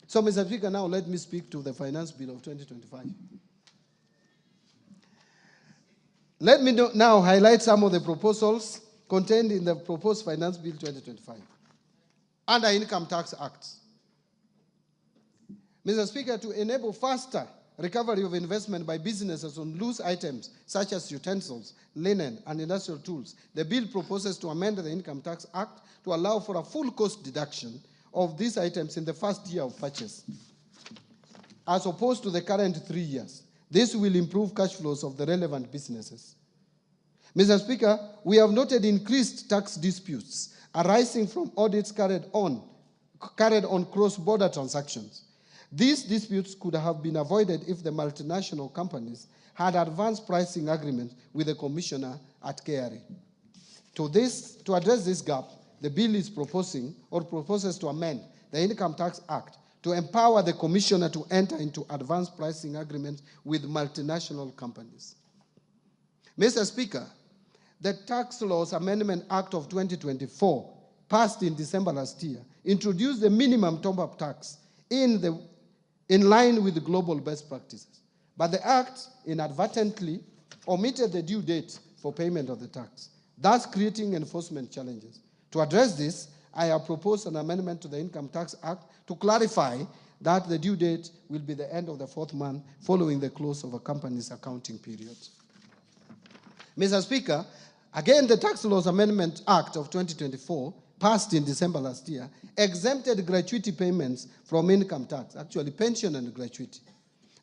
So, Mr. Speaker, now let me speak to the Finance Bill of 2025. Let me now highlight some of the proposals contained in the proposed Finance Bill 2025 under Income Tax Act. Mr. Speaker, to enable faster recovery of investment by businesses on loose items such as utensils, linen, and industrial tools, the bill proposes to amend the Income Tax Act to allow for a full cost deduction of these items in the first year of purchase, as opposed to the current 3 years. This will improve cash flows of the relevant businesses. Mr. Speaker, we have noted increased tax disputes arising from audits carried on cross-border transactions. These disputes could have been avoided if the multinational companies had advanced pricing agreements with the commissioner at KRA. To address this gap, the bill is proposes to amend the Income Tax Act to empower the commissioner to enter into advanced pricing agreements with multinational companies. Mr. Speaker, the Tax Laws Amendment Act of 2024, passed in December last year, introduced the minimum top-up tax in line with the global best practices. But the Act inadvertently omitted the due date for payment of the tax, thus creating enforcement challenges. To address this, I have proposed an amendment to the Income Tax Act to clarify that the due date will be the end of the 4th month following the close of a company's accounting period. Mr. Speaker, again, the Tax Laws Amendment Act of 2024, passed in December last year, exempted gratuity payments from income tax, actually pension and gratuity.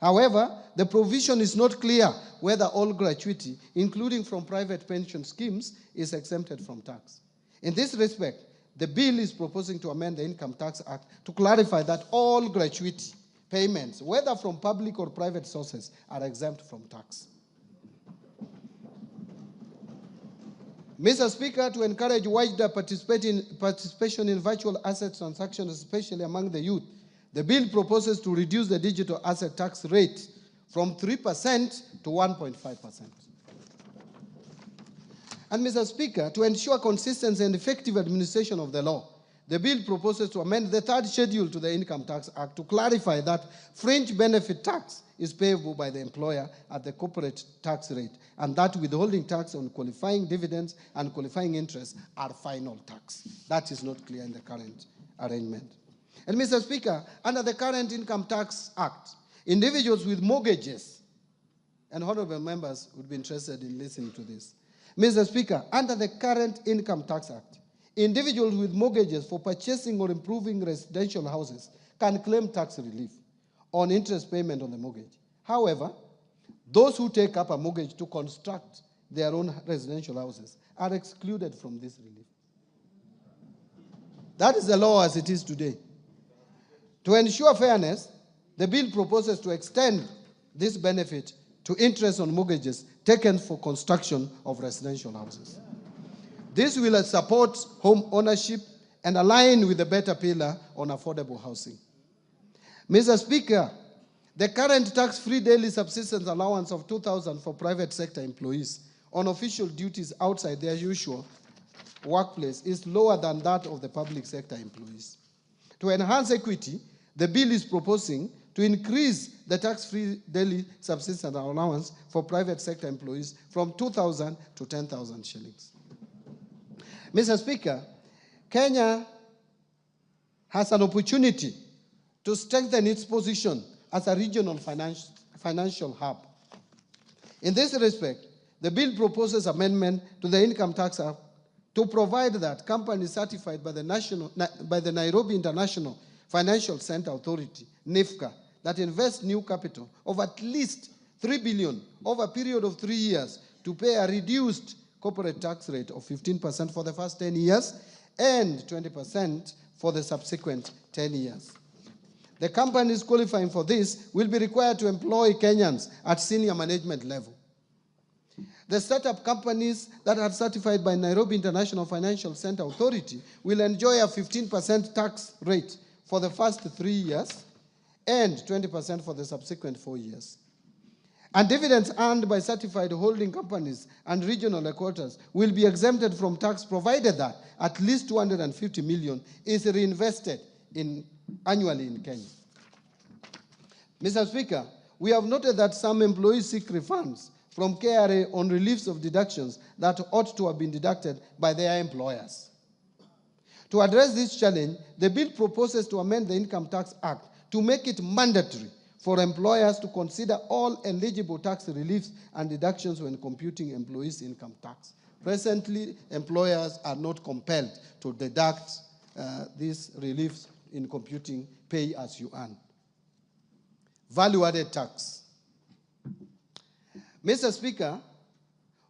However, the provision is not clear whether all gratuity, including from private pension schemes, is exempted from tax. In this respect, the bill is proposing to amend the Income Tax Act to clarify that all gratuity payments, whether from public or private sources, are exempt from tax. Mr. Speaker, to encourage wider participation in virtual asset transactions, especially among the youth, the bill proposes to reduce the digital asset tax rate from 3% to 1.5%. And Mr. Speaker, to ensure consistency and effective administration of the law, the bill proposes to amend the 3rd schedule to the Income Tax Act to clarify that fringe benefit tax is payable by the employer at the corporate tax rate, and that withholding tax on qualifying dividends and qualifying interest are final tax. That is not clear in the current arrangement. And Mr. Speaker, under the current Income Tax Act, individuals with mortgages, and honorable members would be interested in listening to this. Mr. Speaker, under the current Income Tax Act, individuals with mortgages for purchasing or improving residential houses can claim tax relief on interest payment on the mortgage. However, those who take up a mortgage to construct their own residential houses are excluded from this relief. That is the law as it is today. To ensure fairness, the bill proposes to extend this benefit to interest on mortgages taken for construction of residential houses. This will support home ownership and align with the better pillar on affordable housing. Mr. Speaker, the current tax-free daily subsistence allowance of $2,000 for private sector employees on official duties outside their usual workplace is lower than that of the public sector employees. To enhance equity, the bill is proposing to increase the tax-free daily subsistence allowance for private sector employees from 2,000 to 10,000 shillings. Mr. Speaker, Kenya has an opportunity to strengthen its position as a regional financial hub. In this respect, the bill proposes amendment to the Income Tax Act to provide that companies certified by the Nairobi International Financial Center Authority, NIFCA, that invest new capital of at least $3 billion over a period of 3 years to pay a reduced corporate tax rate of 15% for the first 10 years and 20% for the subsequent 10 years. The companies qualifying for this will be required to employ Kenyans at senior management level. The startup companies that are certified by Nairobi International Financial Center Authority will enjoy a 15% tax rate for the first 3 years and 20% for the subsequent 4 years. And dividends earned by certified holding companies and regional headquarters will be exempted from tax provided that at least 250 million is reinvested annually in Kenya. Mr. Speaker, we have noted that some employees seek refunds from KRA on reliefs of deductions that ought to have been deducted by their employers. To address this challenge, the bill proposes to amend the Income Tax Act to make it mandatory for employers to consider all eligible tax reliefs and deductions when computing employees' income tax. Presently, employers are not compelled to deduct these reliefs in computing pay as you earn. Value-added tax. Mr. Speaker,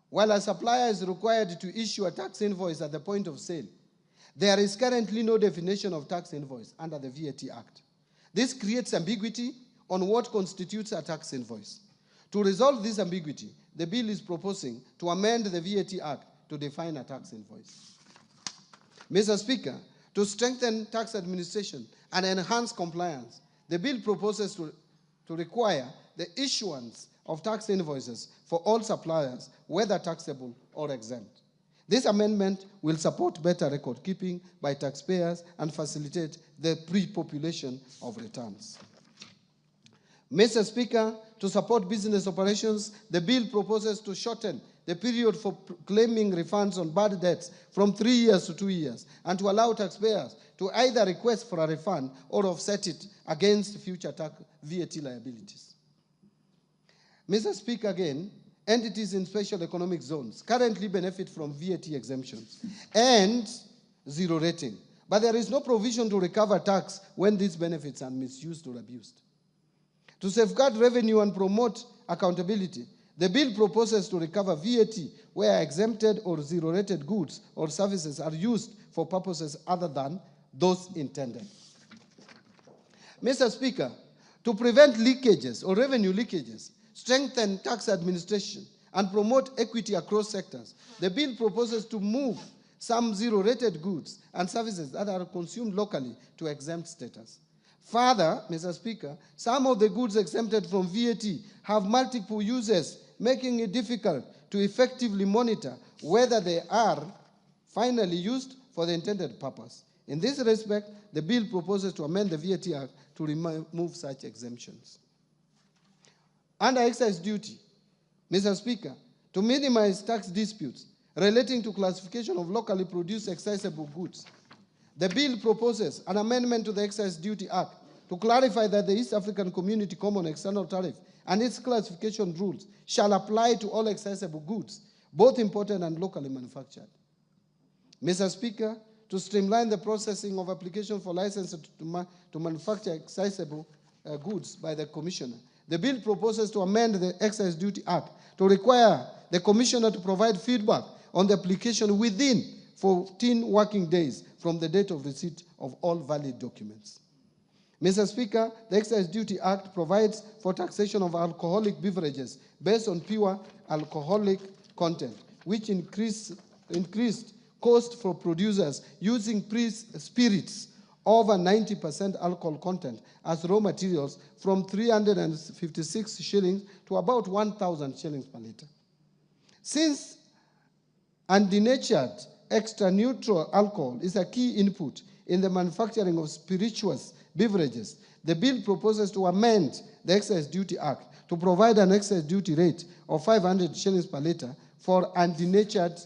while a supplier is required to issue a tax invoice at the point of sale, there is currently no definition of tax invoice under the VAT Act. This creates ambiguity on what constitutes a tax invoice. To resolve this ambiguity, the bill is proposing to amend the VAT Act to define a tax invoice. Mr. Speaker, to strengthen tax administration and enhance compliance, the bill proposes to require the issuance of tax invoices for all suppliers, whether taxable or exempt. This amendment will support better record keeping by taxpayers and facilitate the pre-population of returns. Mr. Speaker, to support business operations, the bill proposes to shorten the period for claiming refunds on bad debts from 3 years to 2 years, and to allow taxpayers to either request for a refund or offset it against future VAT liabilities. Mr. Speaker, again, entities in special economic zones currently benefit from VAT exemptions and zero rating, but there is no provision to recover tax when these benefits are misused or abused. To safeguard revenue and promote accountability, the bill proposes to recover VAT where exempted or zero-rated goods or services are used for purposes other than those intended. Mr. Speaker, to prevent leakages or revenue leakages, strengthen tax administration, and promote equity across sectors, the bill proposes to move some zero-rated goods and services that are consumed locally to exempt status. Further, Mr. Speaker, some of the goods exempted from VAT have multiple uses, making it difficult to effectively monitor whether they are finally used for the intended purpose. In this respect, the bill proposes to amend the VAT Act to remove such exemptions. Under excise duty, Mr. Speaker, to minimize tax disputes relating to classification of locally produced excisable goods, the bill proposes an amendment to the Excise Duty Act to clarify that the East African Community Common External Tariff and its classification rules shall apply to all excisable goods, both imported and locally manufactured. Mr. Speaker, to streamline the processing of application for license to manufacture excisable goods by the Commissioner, the bill proposes to amend the Excise Duty Act to require the Commissioner to provide feedback on the application within 14 working days from the date of receipt of all valid documents. Mr. Speaker, the Excise Duty Act provides for taxation of alcoholic beverages based on pure alcoholic content, which increased cost for producers using spirits over 90% alcohol content as raw materials from 356 shillings to about 1,000 shillings per litre. Since undenatured extra-neutral alcohol is a key input in the manufacturing of spirituous beverages, the bill proposes to amend the Excise Duty Act to provide an excise duty rate of 500 shillings per litre for undenatured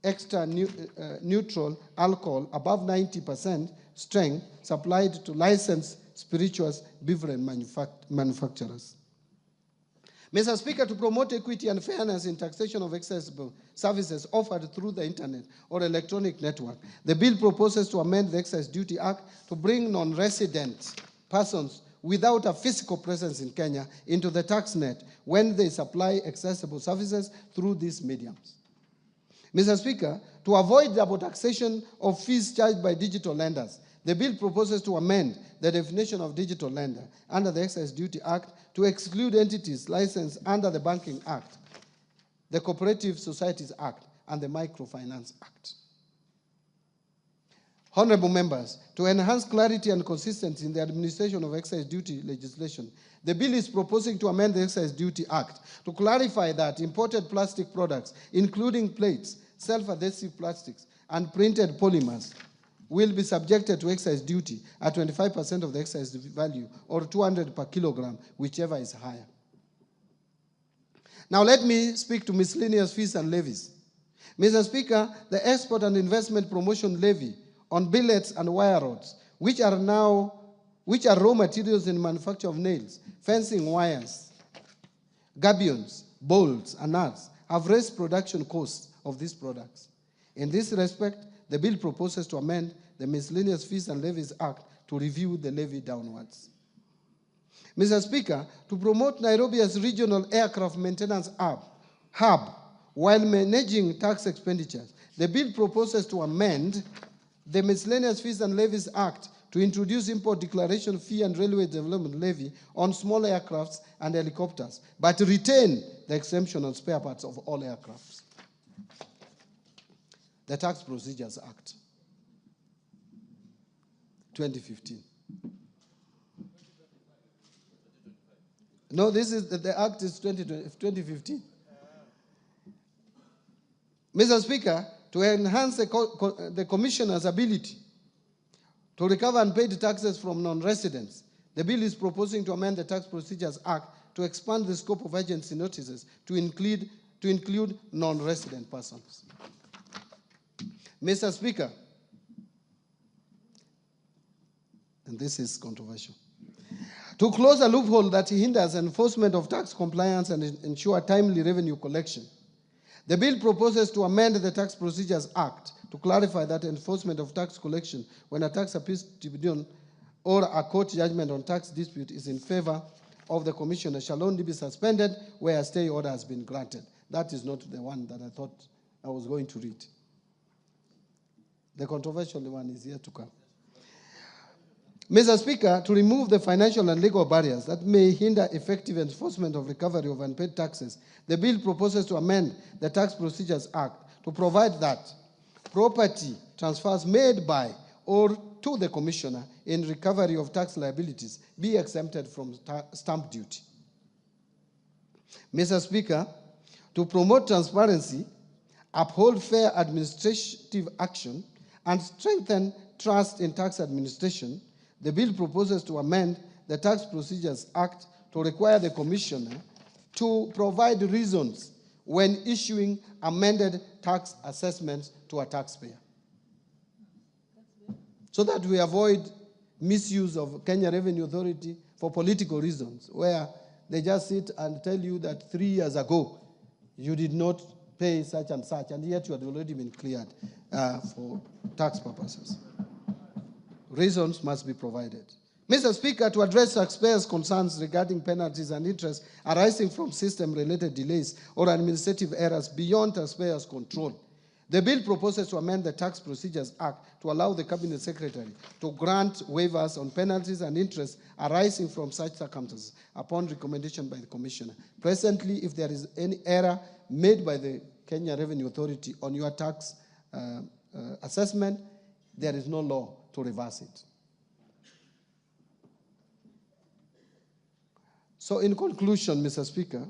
extra-neutral alcohol above 90% strength supplied to licensed spirituous beverage manufacturers. Mr. Speaker, to promote equity and fairness in taxation of accessible services offered through the internet or electronic network, the bill proposes to amend the Excise Duty Act to bring non-resident persons without a physical presence in Kenya into the tax net when they supply accessible services through these mediums. Mr. Speaker, to avoid double taxation of fees charged by digital lenders, the bill proposes to amend the definition of digital lender under the Excise Duty Act to exclude entities licensed under the Banking Act, the Cooperative Societies Act, and the Microfinance Act. Honorable members, to enhance clarity and consistency in the administration of excise duty legislation, the bill is proposing to amend the Excise Duty Act to clarify that imported plastic products, including plates, self-adhesive plastics, and printed polymers, will be subjected to excise duty at 25% of the excise value, or 200 per kilogram, whichever is higher. Now let me speak to miscellaneous fees and levies. Mr. Speaker, the Export and Investment Promotion Levy on billets and wire rods, which are raw materials in manufacture of nails, fencing wires, gabions, bolts, and nuts, have raised production costs of these products. In this respect, the bill proposes to amend the Miscellaneous Fees and Levies Act to review the levy downwards. Mr. Speaker, to promote Nairobi as regional aircraft maintenance hub while managing tax expenditures, the bill proposes to amend the Miscellaneous Fees and Levies Act to introduce import declaration fee and railway development levy on small aircrafts and helicopters, but retain the exemption on spare parts of all aircrafts. The Tax Procedures Act, 2015. No, the act is 2015. Mr. Speaker, to enhance the Commissioner's ability to recover unpaid taxes from non-residents, the bill is proposing to amend the Tax Procedures Act to expand the scope of agency notices to include non-resident persons. Mr. Speaker, and this is controversial, to close a loophole that hinders enforcement of tax compliance and ensure timely revenue collection, the bill proposes to amend the Tax Procedures Act to clarify that enforcement of tax collection when a tax appeals tribunal or a court judgment on tax dispute is in favor of the Commissioner shall only be suspended where a stay order has been granted. That is not the one that I thought I was going to read. The controversial one is yet to come. Mr. Speaker, to remove the financial and legal barriers that may hinder effective enforcement of recovery of unpaid taxes, the bill proposes to amend the Tax Procedures Act to provide that property transfers made by or to the Commissioner in recovery of tax liabilities be exempted from stamp duty. Mr. Speaker, to promote transparency, uphold fair administrative action, and strengthen trust in tax administration, the bill proposes to amend the Tax Procedures Act to require the Commissioner to provide reasons when issuing amended tax assessments to a taxpayer, so that we avoid misuse of Kenya Revenue Authority for political reasons, where they just sit and tell you that 3 years ago you did not pay such and such, and yet you had already been cleared for tax purposes. Reasons must be provided. Mr. Speaker, to address taxpayers' concerns regarding penalties and interest arising from system-related delays or administrative errors beyond taxpayers' control, The bill proposes to amend the Tax Procedures Act to allow the Cabinet Secretary to grant waivers on penalties and interest arising from such circumstances upon recommendation by the Commissioner. Presently, if there is any error made by the Kenya Revenue Authority on your tax assessment, there is no law to reverse it. So in conclusion, Mr. Speaker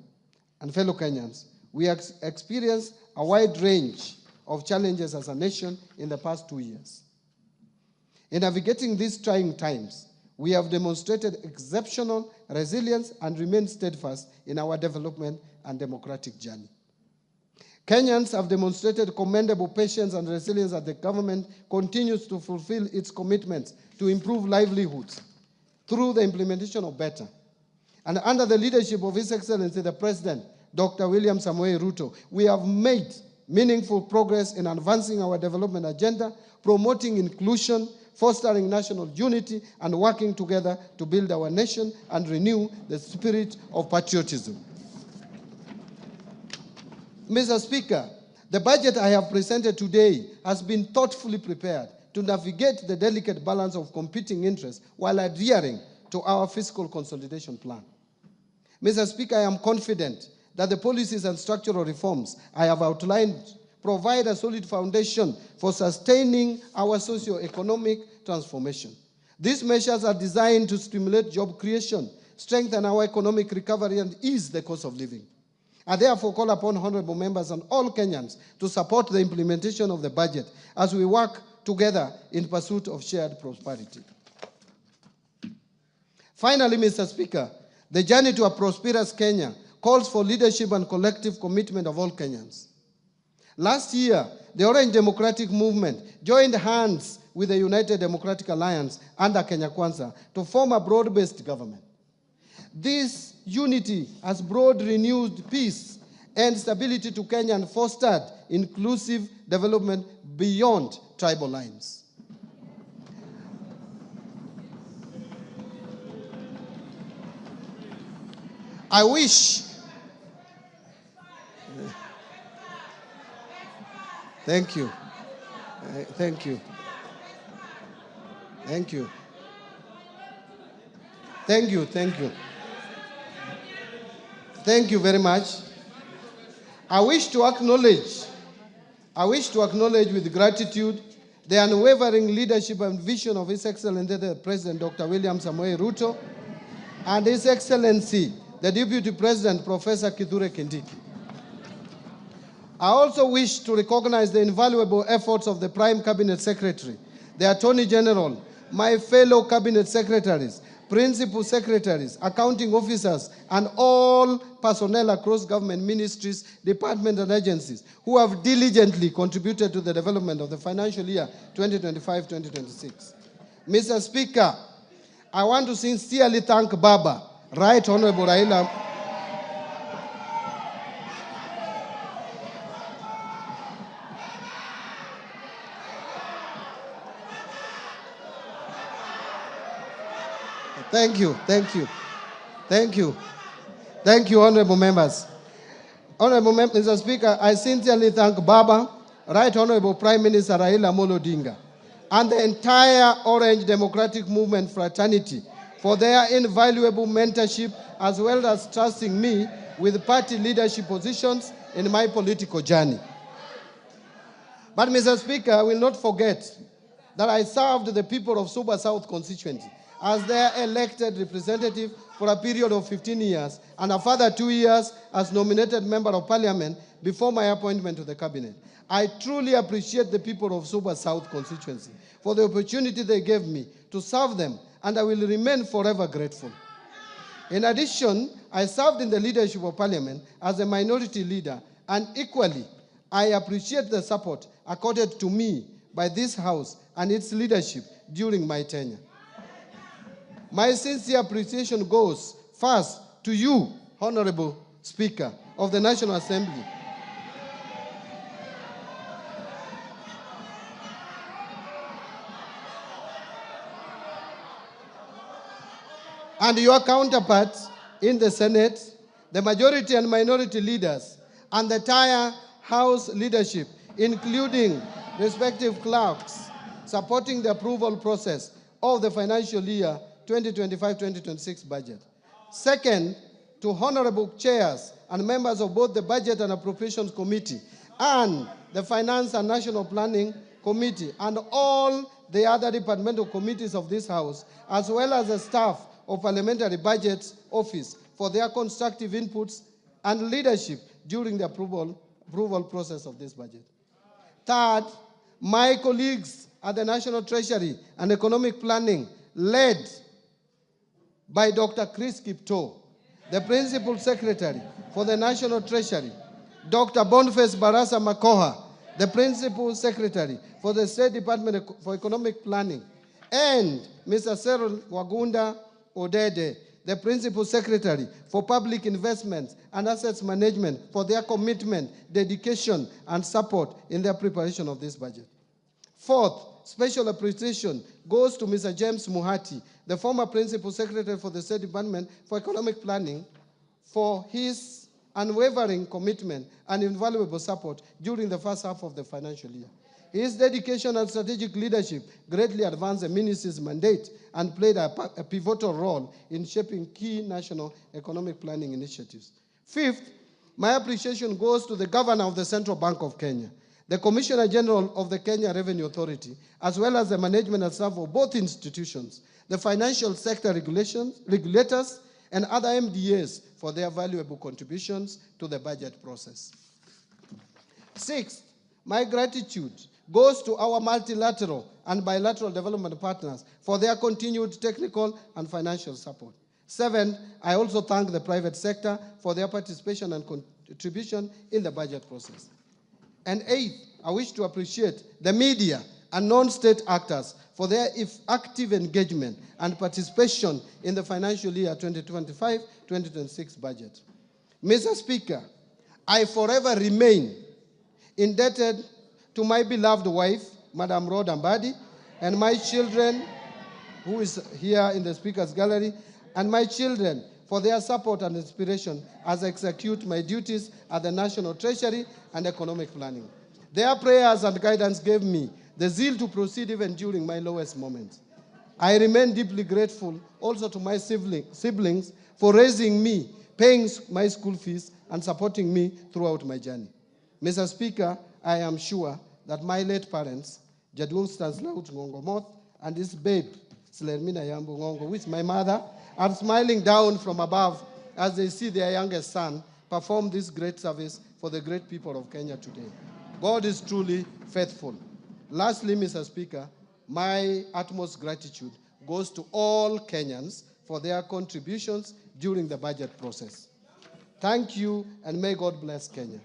and fellow Kenyans, we have experienced a wide range of challenges as a nation in the past 2 years. In navigating these trying times, we have demonstrated exceptional resilience and remained steadfast in our development and democratic journey. Kenyans have demonstrated commendable patience and resilience as the government continues to fulfill its commitments to improve livelihoods through the implementation of better. And under the leadership of His Excellency the President, Dr. William Samoei Ruto, we have made meaningful progress in advancing our development agenda, promoting inclusion, fostering national unity, and working together to build our nation and renew the spirit of patriotism. Mr. Speaker, the budget I have presented today has been thoughtfully prepared to navigate the delicate balance of competing interests while adhering to our fiscal consolidation plan. Mr. Speaker, I am confident that the policies and structural reforms I have outlined provide a solid foundation for sustaining our socio-economic transformation. These measures are designed to stimulate job creation, strengthen our economic recovery, and ease the cost of living. I therefore call upon honorable members and all Kenyans to support the implementation of the budget as we work together in pursuit of shared prosperity. Finally, Mr. Speaker, the journey to a prosperous Kenya calls for leadership and collective commitment of all Kenyans. Last year, the Orange Democratic Movement joined hands with the United Democratic Alliance under Kenya Kwanza to form a broad-based government. This unity has brought renewed peace and stability to Kenya and fostered inclusive development beyond tribal lines. I wish. Thank you. Thank you. Thank you. Thank you. Thank you. Thank you very much. I wish to acknowledge with gratitude the unwavering leadership and vision of His Excellency the President Dr. William Samoei Ruto and His Excellency the Deputy President Professor Kithure Kindiki. I also wish to recognize the invaluable efforts of the Prime Cabinet Secretary, the Attorney General, my fellow Cabinet Secretaries, Principal Secretaries, Accounting Officers, and all personnel across government ministries, departments, and agencies who have diligently contributed to the development of the financial year 2025-2026. Mr. Speaker, I want to sincerely thank Baba, Right Honorable Raila. Thank you, thank you, thank you. Thank you, honorable members. Honorable Mr. Speaker, I sincerely thank Baba, Right Honorable Prime Minister Raila Amolo Odinga, and the entire Orange Democratic Movement fraternity for their invaluable mentorship as well as trusting me with party leadership positions in my political journey. But Mr. Speaker, I will not forget that I served the people of Suba South constituency as their elected representative for a period of 15 years and a further 2 years as nominated member of parliament before my appointment to the cabinet. I truly appreciate the people of Suba South constituency for the opportunity they gave me to serve them, and I will remain forever grateful. In addition, I served in the leadership of parliament as a minority leader, and equally, I appreciate the support accorded to me by this House and its leadership during my tenure. My sincere appreciation goes first to you, Honorable Speaker of the National Assembly, and your counterparts in the Senate, the majority and minority leaders, and the entire House leadership including respective clerks, supporting the approval process of the financial year 2025-2026 budget. Second, to honorable chairs and members of both the Budget and Appropriations Committee and the Finance and National Planning Committee and all the other departmental committees of this House, as well as the staff of Parliamentary Budget Office for their constructive inputs and leadership during the approval process of this budget. Third, my colleagues at the National Treasury and Economic Planning, led by Dr. Chris Kipto, the Principal Secretary for the National Treasury, Dr. Boniface Barasa Makoha, the Principal Secretary for the State Department for Economic Planning, and Mr. Cyril Wagunda Odede, the Principal Secretary for Public Investments and Assets Management, for their commitment, dedication, and support in their preparation of this budget. Fourth, special appreciation goes to Mr. James Muhati, the former Principal Secretary for the State Department for Economic Planning, for his unwavering commitment and invaluable support during the first half of the financial year. His dedication and strategic leadership greatly advanced the ministry's mandate and played a pivotal role in shaping key national economic planning initiatives. Fifth, my appreciation goes to the Governor of the Central Bank of Kenya, the Commissioner General of the Kenya Revenue Authority, as well as the management and staff of both institutions, the financial sector regulators, and other MDAs for their valuable contributions to the budget process. Sixth, my gratitude goes to our multilateral and bilateral development partners for their continued technical and financial support. Seventh, I also thank the private sector for their participation and contribution in the budget process. And eighth, I wish to appreciate the media and non-state actors for their active engagement and participation in the financial year 2025-2026 budget. Mr. Speaker, I forever remain indebted to my beloved wife, Madam Rhoda Mbadi, and my children, who is here in the Speaker's gallery, and my children for their support and inspiration as I execute my duties at the National Treasury and Economic Planning. Their prayers and guidance gave me the zeal to proceed even during my lowest moments. I remain deeply grateful also to my siblings for raising me, paying my school fees, and supporting me throughout my journey. Mr. Speaker, I am sure that my late parents, Jadung Stanislaus Ngongomoth and his babe, Slermina Yambu Ngongo, with my mother, are smiling down from above as they see their youngest son perform this great service for the great people of Kenya today. God is truly faithful. Lastly, Mr. Speaker, my utmost gratitude goes to all Kenyans for their contributions during the budget process. Thank you, and may God bless Kenya.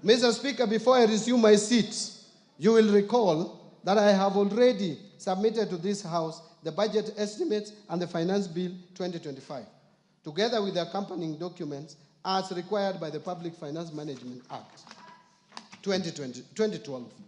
Mr. Speaker, before I resume my seat, you will recall that I have already submitted to this House the budget estimates and the Finance Bill 2025, together with the accompanying documents as required by the Public Finance Management Act 2012.